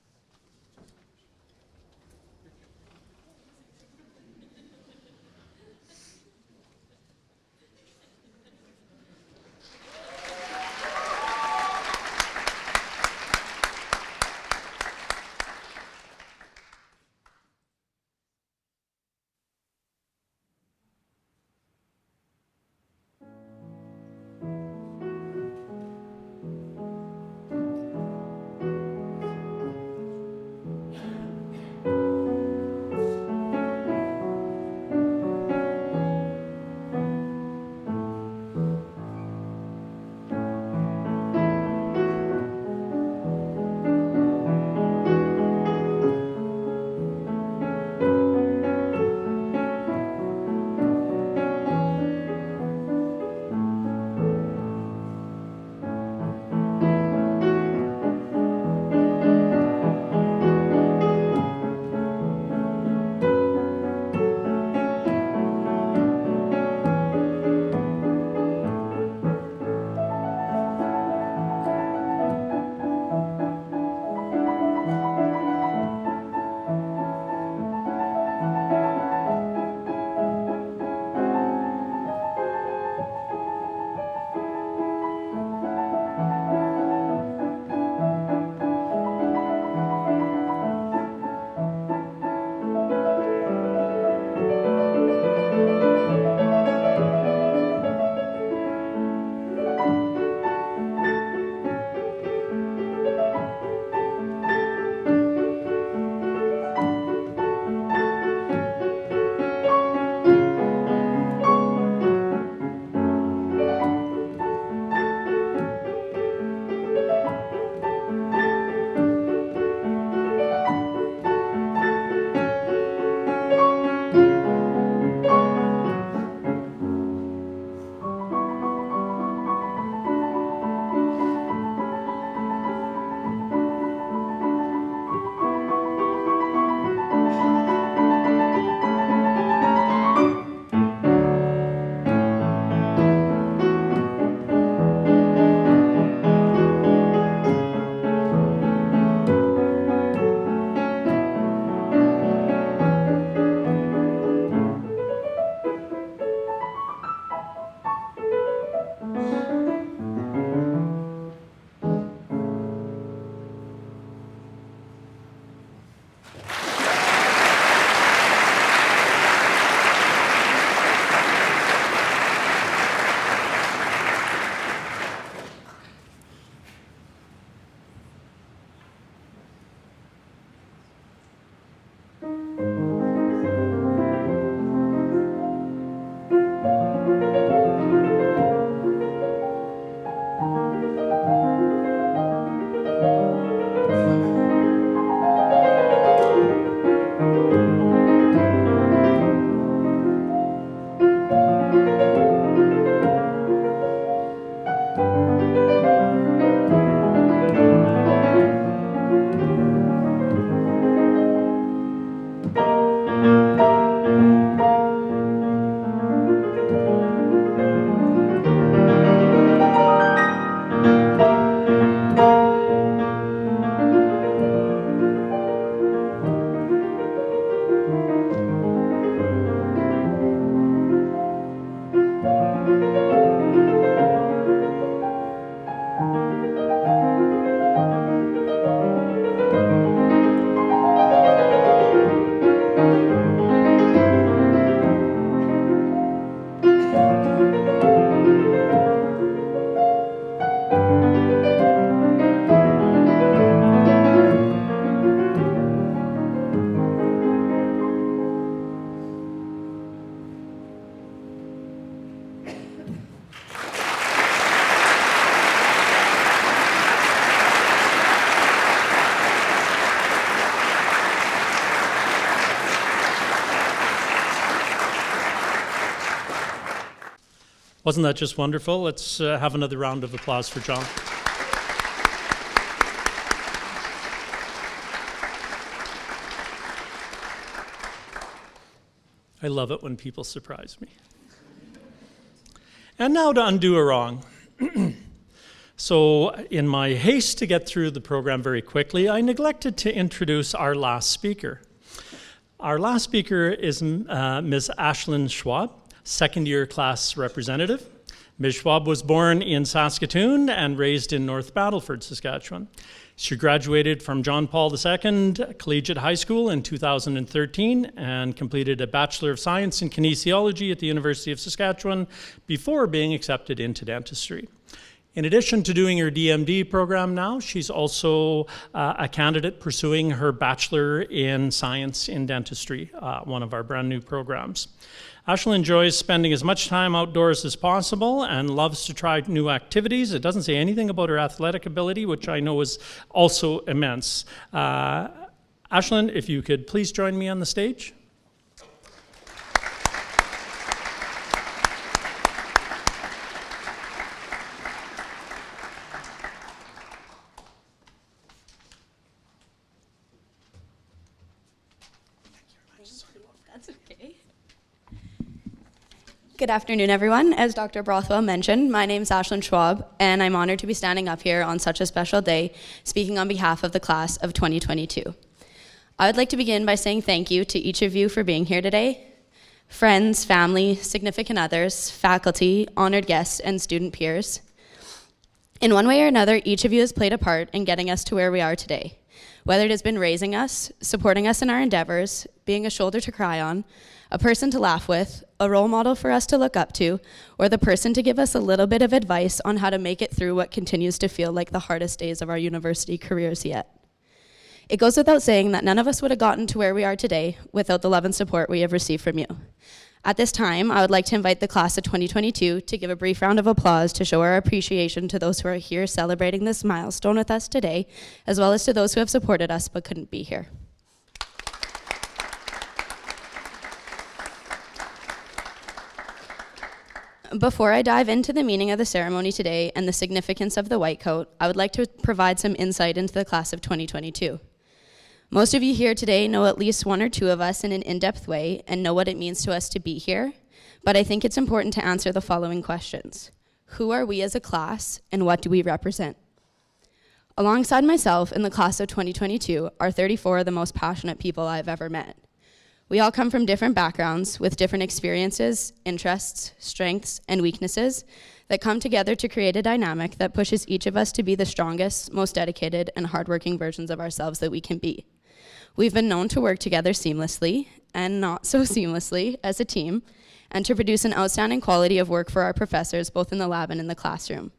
Wasn't that just wonderful? Let's have another round of applause for John. I love it when people surprise me. And now to undo a wrong. So in my haste to get through the program very quickly, I neglected to introduce our last speaker. Our last speaker is Ms. Ashlyn Schwab, second-year class representative. Ms. Schwab was born in Saskatoon and raised in North Battleford, Saskatchewan. She graduated from John Paul II Collegiate High School in 2013 and completed a Bachelor of Science in Kinesiology at the University of Saskatchewan before being accepted into dentistry. In addition to doing her DMD program now, she's also a candidate pursuing her Bachelor in Science in Dentistry, one of our brand new programs. Ashlyn enjoys spending as much time outdoors as possible and loves to try new activities. It doesn't say anything about her athletic ability, which I know is also immense. Ashlyn, if you could please join me on the stage. That's okay. Good afternoon, everyone. As Dr. Brothwell mentioned, my name is Ashlyn Schwab, and I'm honored to be standing up here on such a special day, speaking on behalf of the class of 2022. I would like to begin by saying thank you to each of you for being here today. Friends, family, significant others, faculty, honored guests, and student peers. In one way or another, each of you has played a part in getting us to where we are today. Whether it has been raising us, supporting us in our endeavors, being a shoulder to cry on, a person to laugh with, a role model for us to look up to, or the person to give us a little bit of advice on how to make it through what continues to feel like the hardest days of our university careers yet. It goes without saying that none of us would have gotten to where we are today without the love and support we have received from you. At this time, I would like to invite the class of 2022 to give a brief round of applause to show our appreciation to those who are here celebrating this milestone with us today, as well as to those who have supported us but couldn't be here. Before I dive into the meaning of the ceremony today and the significance of the white coat, I would like to provide some insight into the class of 2022. Most of you here today know at least one or two of us in an in-depth way and know what it means to us to be here, but I think it's important to answer the following questions. Who are we as a class, and what do we represent? Alongside myself in the class of 2022 are 34 of the most passionate people I've ever met. We all come from different backgrounds with different experiences, interests, strengths, and weaknesses that come together to create a dynamic that pushes each of us to be the strongest, most dedicated, and hardworking versions of ourselves that we can be. We've been known to work together seamlessly, and not so seamlessly, as a team, and to produce an outstanding quality of work for our professors, both in the lab and in the classroom.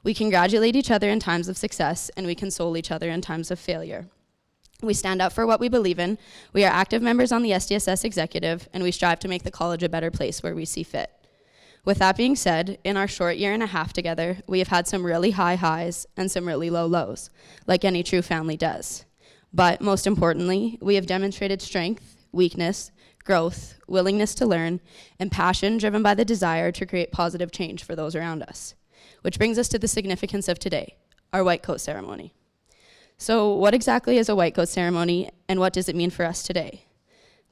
We congratulate each other in times of success, and we console each other in times of failure. We stand up for what we believe in, we are active members on the SDSS executive, and we strive to make the college a better place where we see fit. With that being said, in our short year and a half together, we have had some really high highs and some really low lows, like any true family does. But most importantly, we have demonstrated strength, weakness, growth, willingness to learn, and passion driven by the desire to create positive change for those around us. Which brings us to the significance of today, our white coat ceremony. So what exactly is a white coat ceremony, and what does it mean for us today?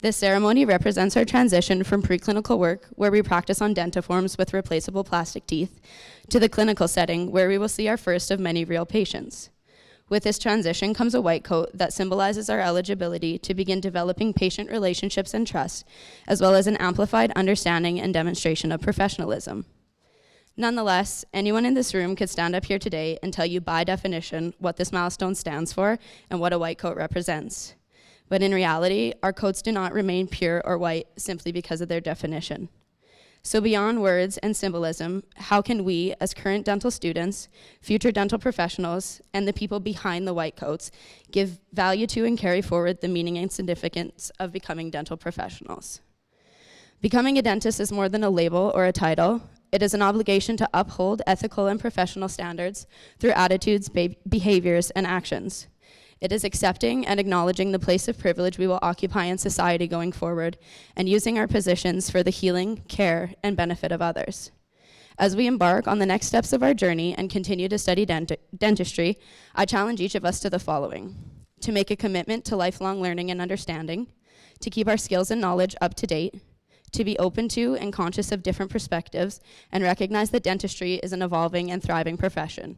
This ceremony represents our transition from preclinical work, where we practice on dentiforms with replaceable plastic teeth, to the clinical setting, where we will see our first of many real patients. With this transition comes a white coat that symbolizes our eligibility to begin developing patient relationships and trust, as well as an amplified understanding and demonstration of professionalism. Nonetheless, anyone in this room could stand up here today and tell you by definition what this milestone stands for and what a white coat represents. But in reality, our coats do not remain pure or white simply because of their definition. So beyond words and symbolism, how can we, as current dental students, future dental professionals, and the people behind the white coats, give value to and carry forward the meaning and significance of becoming dental professionals? Becoming a dentist is more than a label or a title. It is an obligation to uphold ethical and professional standards through attitudes, behaviors, and actions. It is accepting and acknowledging the place of privilege we will occupy in society going forward, and using our positions for the healing, care, and benefit of others. As we embark on the next steps of our journey and continue to study dentistry, I challenge each of us to the following: to make a commitment to lifelong learning and understanding, to keep our skills and knowledge up to date, to be open to and conscious of different perspectives, and recognize that dentistry is an evolving and thriving profession,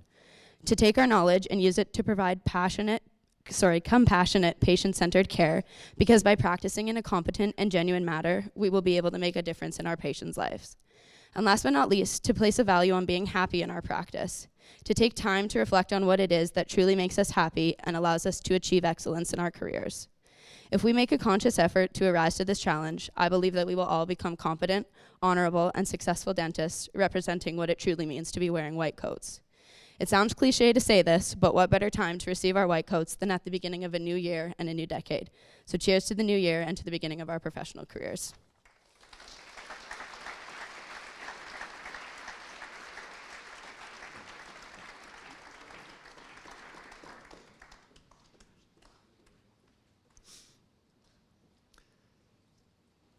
to take our knowledge and use it to provide compassionate, patient-centered care, because by practicing in a competent and genuine manner, we will be able to make a difference in our patients' lives. And last but not least, to place a value on being happy in our practice, to take time to reflect on what it is that truly makes us happy and allows us to achieve excellence in our careers. If we make a conscious effort to arise to this challenge, I believe that we will all become competent, honorable, and successful dentists representing what it truly means to be wearing white coats. It sounds cliche to say this, but what better time to receive our white coats than at the beginning of a new year and a new decade? So cheers to the new year and to the beginning of our professional careers.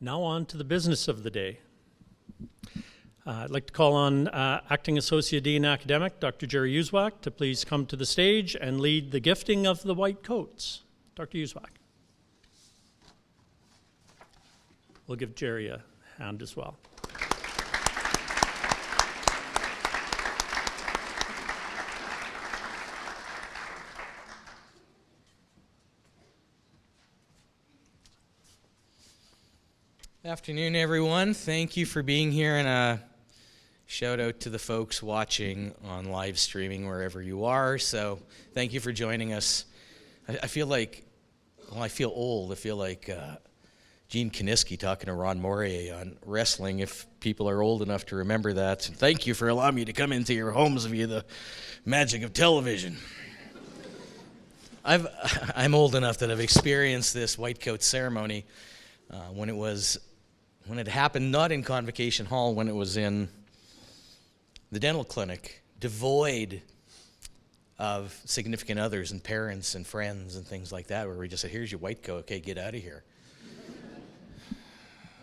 Now on to the business of the day. I'd like to call on Acting Associate Dean Academic, Dr. Jerry Uswak, to please come to the stage and lead the gifting of the white coats. Dr. Uswak. We'll give Jerry a hand as well. Afternoon, everyone. Thank you for being here, and a shout out to the folks watching on live streaming wherever you are. So thank you for joining us. I feel like, well, I feel old. I feel like Gene Kiniski talking to Ron Morier on wrestling, if people are old enough to remember that. And thank you for allowing me to come into your homes via the magic of television. I'm old enough that I've experienced this white coat ceremony when it happened not in Convocation Hall, when it was in the dental clinic, devoid of significant others and parents and friends and things like that, where we just said, here's your white coat, okay, get out of here.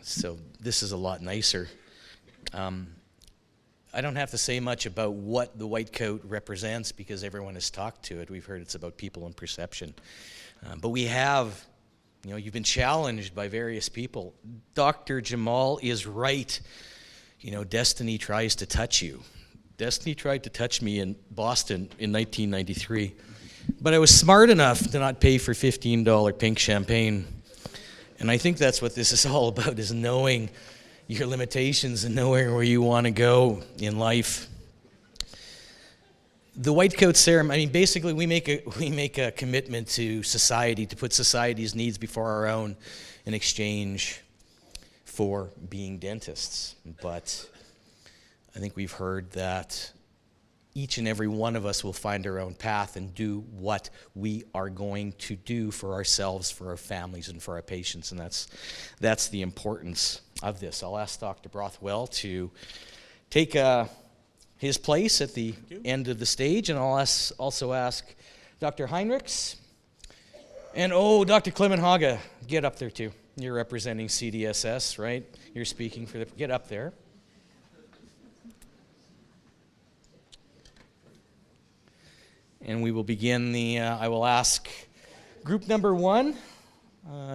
So this is a lot nicer. I don't have to say much about what the white coat represents because everyone has talked to it. We've heard it's about people and perception. But we have, you've been challenged by various people. Dr. Jamal is right. Destiny tries to touch you. Destiny tried to touch me in Boston in 1993. But I was smart enough to not pay for $15 pink champagne. And I think that's what this is all about, is knowing your limitations and knowing where you want to go in life. The white coat ceremony, basically we make a commitment to society, to put society's needs before our own in exchange for being dentists. But I think we've heard that each and every one of us will find our own path and do what we are going to do for ourselves, for our families, and for our patients, and that's the importance of this. I'll ask Dr. Brothwell to take his place at the end of the stage, and I'll also ask Dr. Heinrichs and Dr. Clement Haga, get up there too. You're representing CDSS, right? You're speaking for get up there. And we will begin I will ask group number 1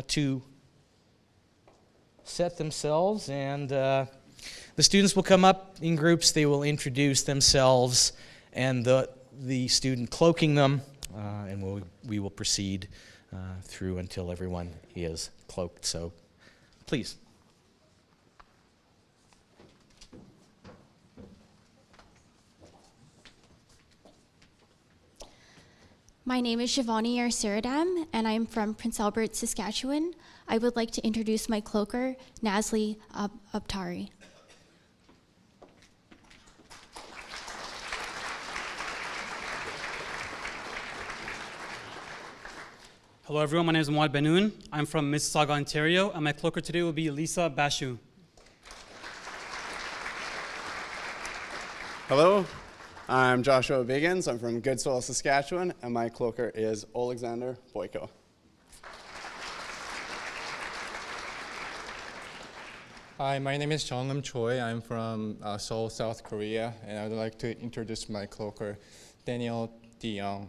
to set themselves, and the students will come up in groups. They will introduce themselves and the student cloaking them, and we will proceed through until everyone is cloaked. So please. My name is Shivani Arsiradam, and I'm from Prince Albert, Saskatchewan. I would like to introduce my cloaker, Nazli Abtari. Hello everyone, my name is Moad Benoon. I'm from Mississauga, Ontario, and my cloaker today will be Lisa Bashu. Hello, I'm Joshua Biggins. I'm from Goodswell, Saskatchewan, and my cloaker is Alexander Boyko. Hi, my name is Jonghm Choi. I'm from Seoul, South Korea, and I would like to introduce my cloaker, Daniel DeYoung.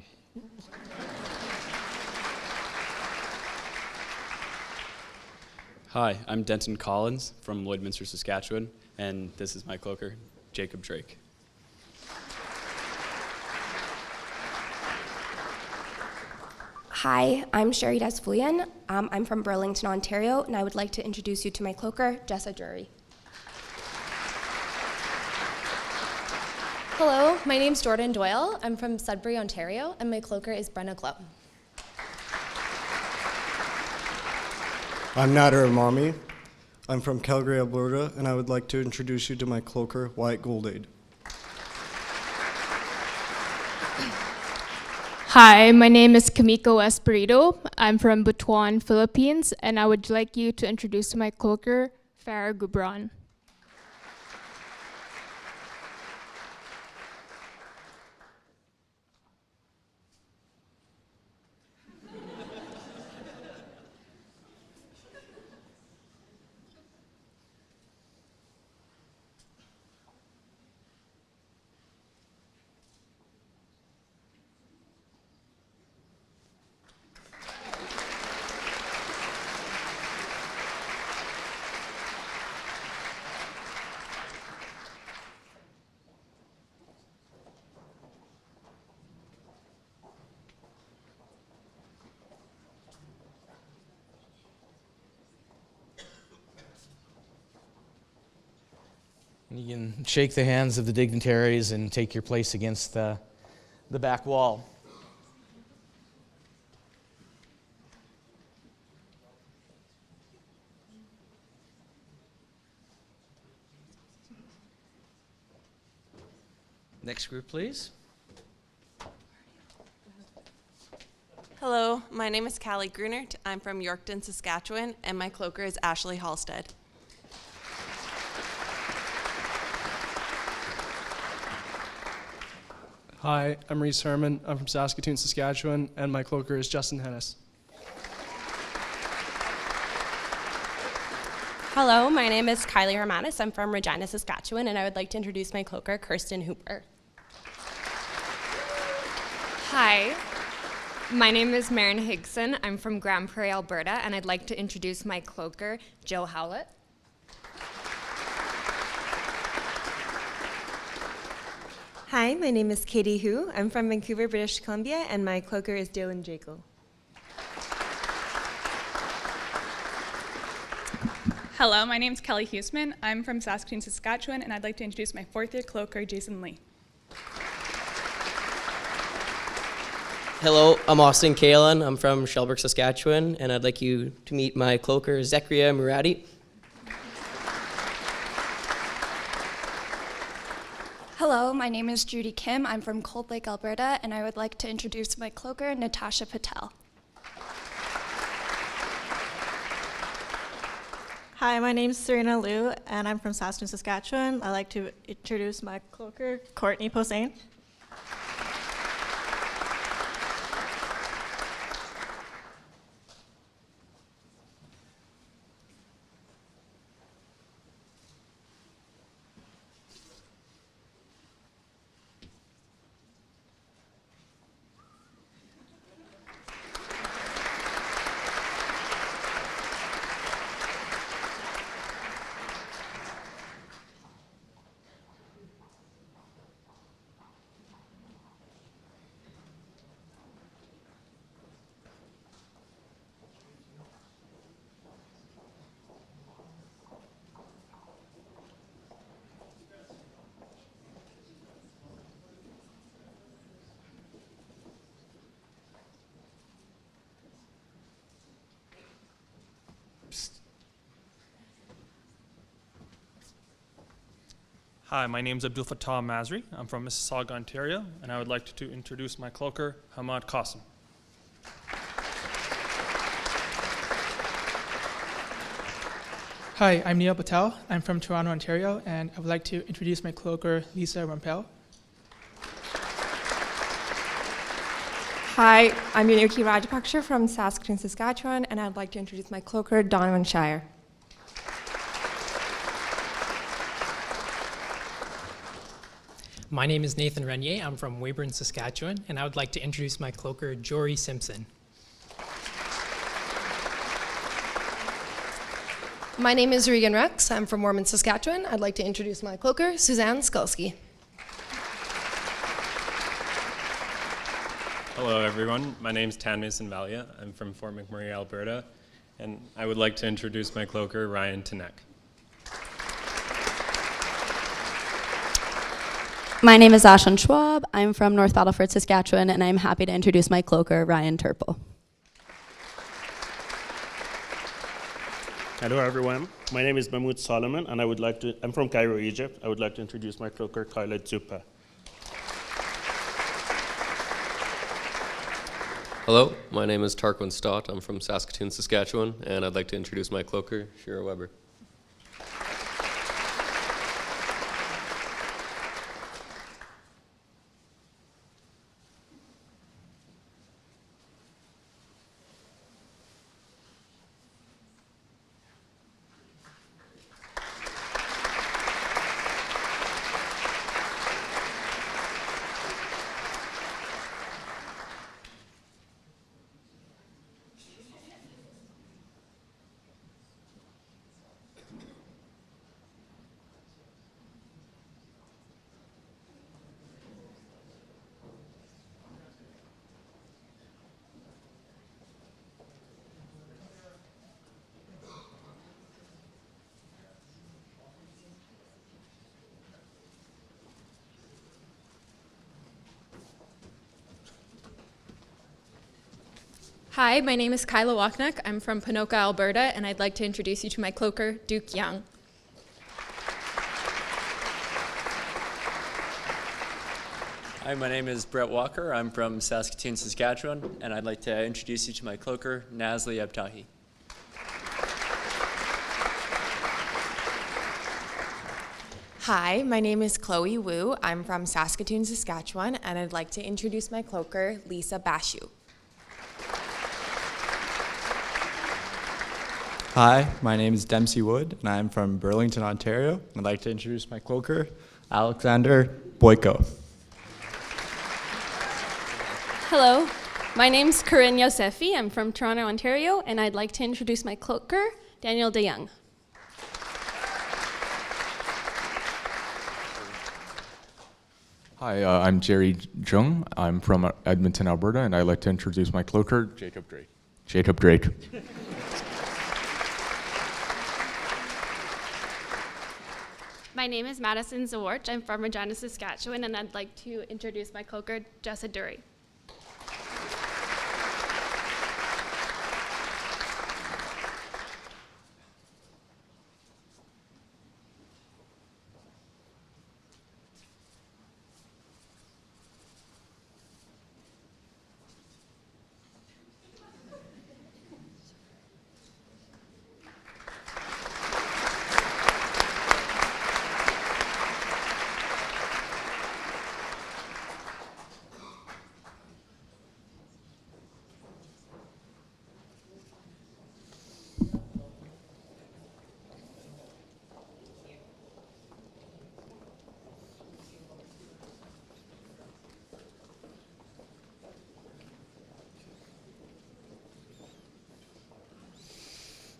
Hi, I'm Denton Collins from Lloydminster, Saskatchewan, and this is my cloaker, Jacob Drake. Hi, I'm Sherry Desfuyan. I'm from Burlington, Ontario, and I would like to introduce you to my cloaker, Jessa Drury. Hello, my name's Jordan Doyle. I'm from Sudbury, Ontario, and my cloaker is Brenna Glow. I'm Nader Amami. I'm from Calgary, Alberta, and I would like to introduce you to my cloaker, Wyatt Goldade. Hi, my name is Kamiko Espirito. I'm from Butuan, Philippines, and I would like you to introduce my cloaker, Farah Gubran. You can shake the hands of the dignitaries and take your place against the back wall. Next group, please. Hello, my name is Callie Grunert. I'm from Yorkton, Saskatchewan, and my cloaker is Ashley Halstead. Hi, I'm Reese Herman. I'm from Saskatoon, Saskatchewan, and my cloaker is Justin Hennis. Hello, my name is Kylie Hermanis. I'm from Regina, Saskatchewan, and I would like to introduce my cloaker, Kirsten Hooper. Hi, my name is Marin Higson. I'm from Grand Prairie, Alberta, and I'd like to introduce my cloaker, Jill Howlett. Hi, my name is Katie Hu. I'm from Vancouver, British Columbia, and my cloaker is Dylan Jaco. Hello, my name is Kelly Huseman. I'm from Saskatoon, Saskatchewan, and I'd like to introduce my fourth-year cloaker, Jason Lee. Hello, I'm Austin Kalen. I'm from Shelburne, Saskatchewan, and I'd like you to meet my cloaker, Zekria Murati. Hello, my name is Judy Kim. I'm from Cold Lake, Alberta, and I would like to introduce my cloaker, Natasha Patel. Hi, my name is Serena Liu, and I'm from Saskatoon, Saskatchewan. I'd like to introduce my cloaker, Courtney Posehn. Hi, my name is Abdul Fattah Masri. I'm from Mississauga, Ontario, and I would like to introduce my cloaker, Hamad Qasim. Hi, I'm Neil Patel. I'm from Toronto, Ontario, and I would like to introduce my cloaker, Lisa Rumpel. Hi, I'm Yanuki Rajapaksha from Saskatoon, Saskatchewan, and I'd like to introduce my cloaker, Donovan Shire. My name is Nathan Renier. I'm from Weyburn, Saskatchewan, and I would like to introduce my cloaker, Jory Simpson. My name is Regan Rex. I'm from Warman, Saskatchewan. I'd like to introduce my cloaker, Suzanne Skulski. Hello, everyone. My name is Tan Mason Valia. I'm from Fort McMurray, Alberta, and I would like to introduce my cloaker, Ryan Tenek. My name is Ashlyn Schwab. I'm from North Battleford, Saskatchewan, and I'm happy to introduce my cloaker, Ryan Turple. Hello, everyone. My name is Mahmoud Solomon, and I'm from Cairo, Egypt. I would like to introduce my cloaker, Khaled Zupa. Hello, my name is Tarquin Stott. I'm from Saskatoon, Saskatchewan, and I'd like to introduce my cloaker, Shira Weber. Hi, my name is Kyla Wachnick. I'm from Ponoka, Alberta, and I'd like to introduce you to my cloaker, Duke Young. Hi, my name is Brett Walker. I'm from Saskatoon, Saskatchewan, and I'd like to introduce you to my cloaker, Nazli Abtahi. Hi, my name is Chloe Wu. I'm from Saskatoon, Saskatchewan, and I'd like to introduce my cloaker, Lisa Bashu. Hi, my name is Dempsey Wood, and I'm from Burlington, Ontario. I'd like to introduce my cloaker, Alexander Boyko. Hello, my name's Corinne Yosefi. I'm from Toronto, Ontario, and I'd like to introduce my cloaker, Daniel DeYoung. Hi, I'm Jerry Jung. I'm from Edmonton, Alberta, and I'd like to introduce my cloaker, Jacob Drake. Jacob Drake. My name is Madison Zawarch. I'm from Regina, Saskatchewan, and I'd like to introduce my cloaker, Jessa Dury.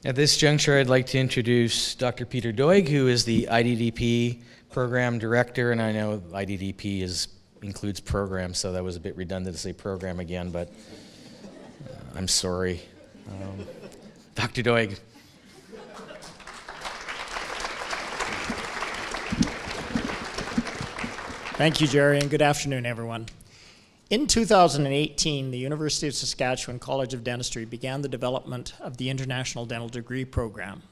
At this juncture, I'd like to introduce Dr. Peter Doig, who is the IDDP Program Director, and I know IDDP includes programs, so that was a bit redundant to say program again, but I'm sorry. Dr. Doig. Thank you, Jerry, and good afternoon, everyone. In 2018, the University of Saskatchewan College of Dentistry began the development of the International Dental Degree Program.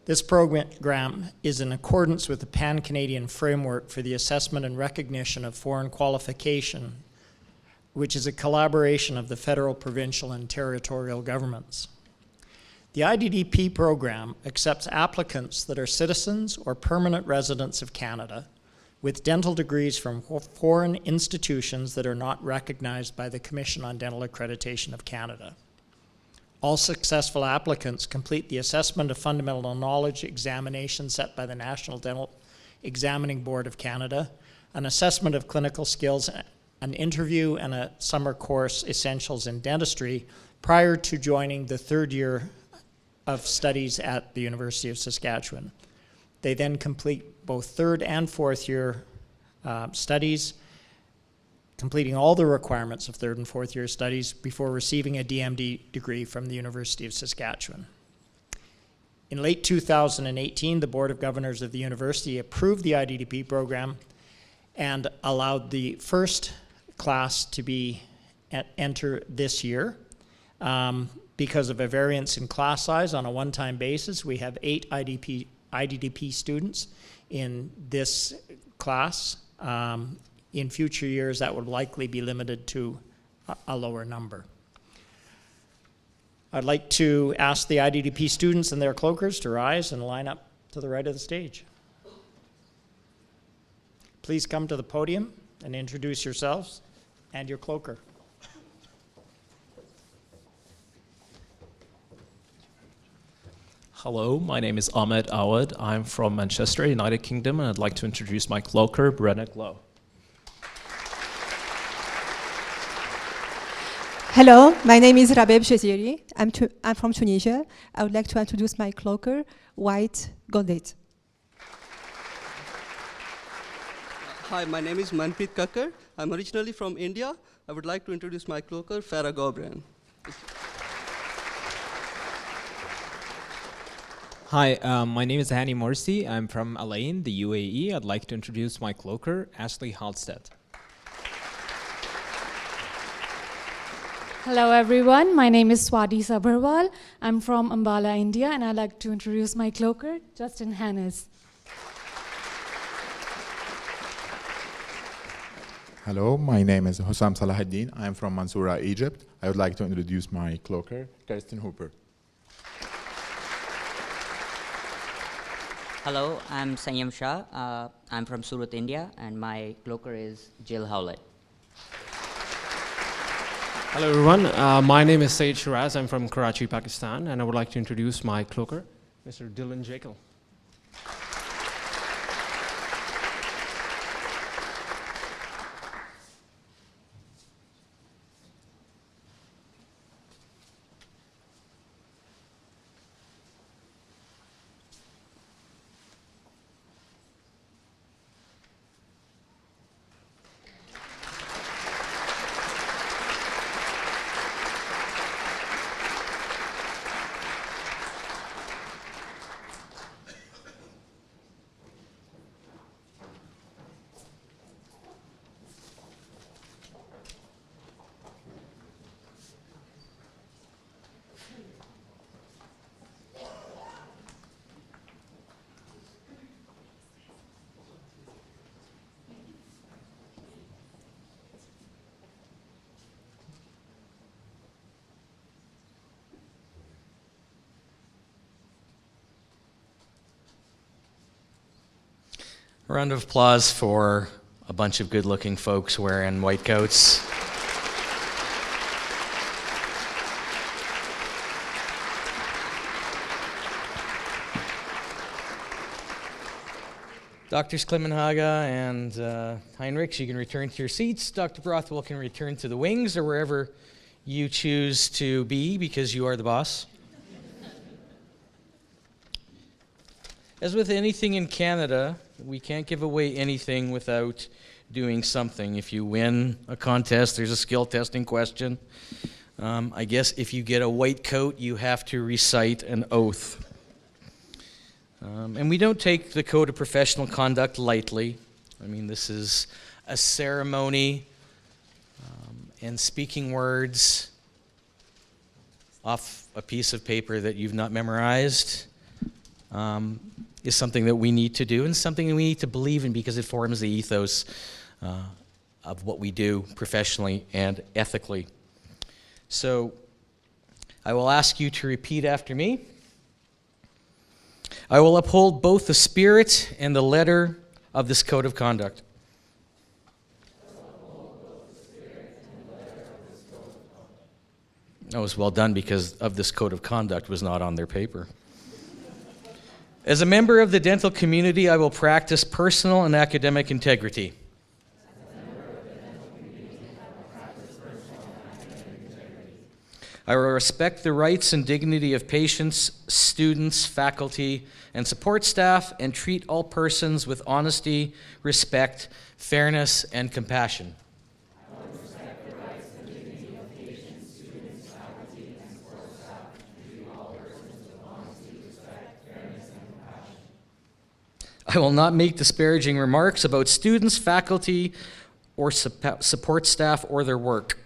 This program is in accordance with the Pan-Canadian Framework for the Assessment and Recognition of Foreign Qualification, which is a collaboration of the federal, provincial, and territorial governments. The IDDP program accepts applicants that are citizens or permanent residents of Canada with dental degrees from foreign institutions that are not recognized by the Commission on Dental Accreditation of Canada. All successful applicants complete the Assessment of Fundamental Knowledge examination set by the National Dental Examining Board of Canada, an assessment of clinical skills, an interview, and a summer course, Essentials in Dentistry, prior to joining the third year of studies at the University of Saskatchewan. They then complete both third and fourth year studies, completing all the requirements of third and fourth year studies before receiving a DMD degree from the University of Saskatchewan. In late 2018, the Board of Governors of the university approved the IDDP program and allowed the first class to be enter this year. Because of a variance in class size on a one-time basis, we have 8 IDDP students in this class. In future years, that would likely be limited to a lower number. I'd like to ask the IDDP students and their cloakers to rise and line up to the right of the stage. Please come to the podium and introduce yourselves and your cloaker. Hello, my name is Ahmed Awad. I'm from Manchester, United Kingdom, and I'd like to introduce my cloaker, Brennick Lowe. Hello, my name is Rabeb Cheziri. I'm from Tunisia. I would like to introduce my cloaker, White Goldate. Hi, my name is Manpreet Kakkar. I'm originally from India. I would like to introduce my cloaker, Farah Gobran. Hi, my name is Hani Morsi. I'm from Al Ain, the UAE. I'd like to introduce my cloaker, Ashley Halstead. Hello everyone, my name is Swati Sabharwal. I'm from Ambala, India, and I'd like to introduce my cloaker, Justin Hannes. Hello, my name is Hussam Salahuddin. I'm from Mansoura, Egypt. I would like to introduce my cloaker, Kirsten Hooper. Hello, I'm Sanyam Shah. I'm from Surat, India, and my cloaker is Jill Howlett. Hello everyone, my name is Saeed Shiraz. I'm from Karachi, Pakistan, and I would like to introduce my cloaker, Mr. Dylan Jekyll. A round of applause for a bunch of good-looking folks wearing white coats. Drs. Klemmenhaga and Heinrichs, you can return to your seats. Dr. Brothwell can return to the wings or wherever you choose to be because you are the boss. As with anything in Canada, we can't give away anything without doing something. If you win a contest, there's a skill testing question. I guess if you get a white coat, you have to recite an oath. And we don't take the code of professional conduct lightly. I mean, this is a ceremony, and speaking words off a piece of paper that you've not memorized is something that we need to do and something that we need to believe in because it forms the ethos of what we do professionally and ethically. So I will ask you to repeat after me. I will uphold both the spirit and the letter of this code of conduct. That was well done because of this code of conduct was not on their paper. As a member of the dental community, I will practice personal and academic integrity. I will respect the rights and dignity of patients, students, faculty, and support staff, and treat all persons with honesty, respect, fairness, and compassion. I will not make disparaging remarks about students, faculty, or support staff or their work.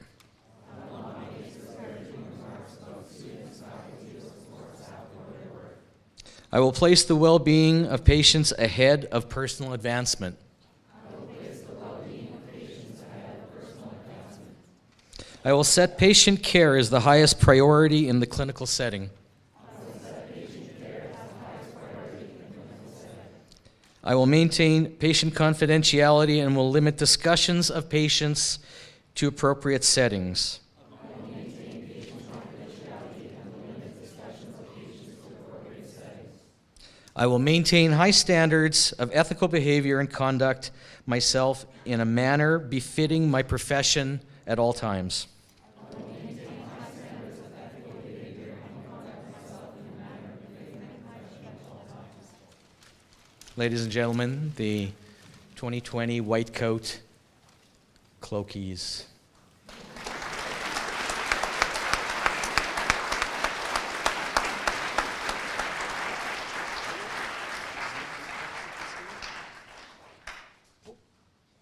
I will place the well-being of patients ahead of personal advancement. I will set patient care as the highest priority in the clinical setting. I will maintain patient confidentiality and will limit discussions of patients to appropriate settings. I will maintain high standards of ethical behavior and conduct myself in a manner befitting my profession at all times. Ladies and gentlemen, the 2020 White Coat Cloakies.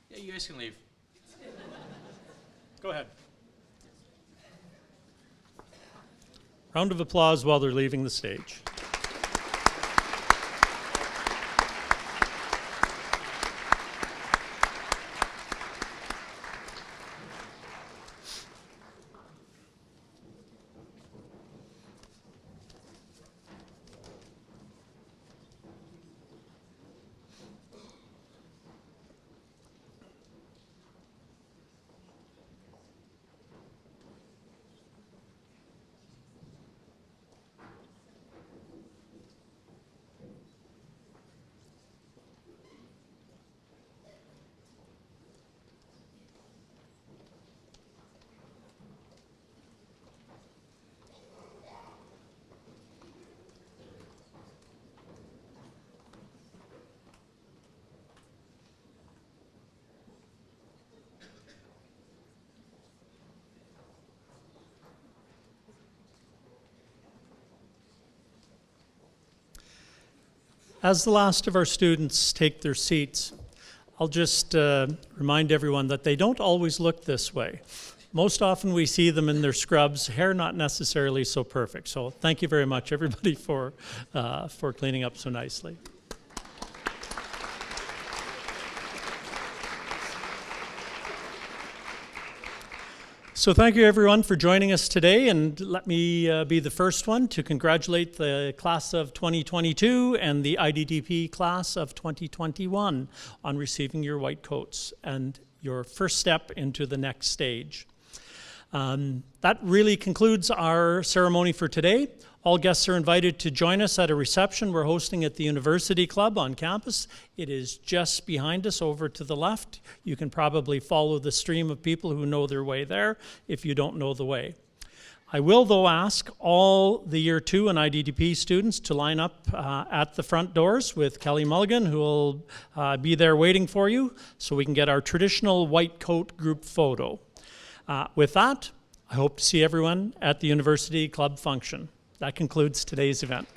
Yeah, you guys can leave. Go ahead. Round of applause while they're leaving the stage. As the last of our students take their seats, I'll just remind everyone that they don't always look this way. Most often we see them in their scrubs, hair not necessarily so perfect. So thank you very much, everybody, for cleaning up so nicely. So thank you everyone for joining us today, and let me be the first one to congratulate the class of 2022 and the IDDP class of 2021 on receiving your white coats and your first step into the next stage. That really concludes our ceremony for today. All guests are invited to join us at a reception we're hosting at the University Club on campus. It is just behind us over to the left. You can probably follow the stream of people who know their way there if you don't know the way. I will, though, ask all the Year 2 and IDDP students to line up at the front doors with Kelly Mulligan, who will be there waiting for you so we can get our traditional white coat group photo. With that, I hope to see everyone at the University Club function. That concludes today's event.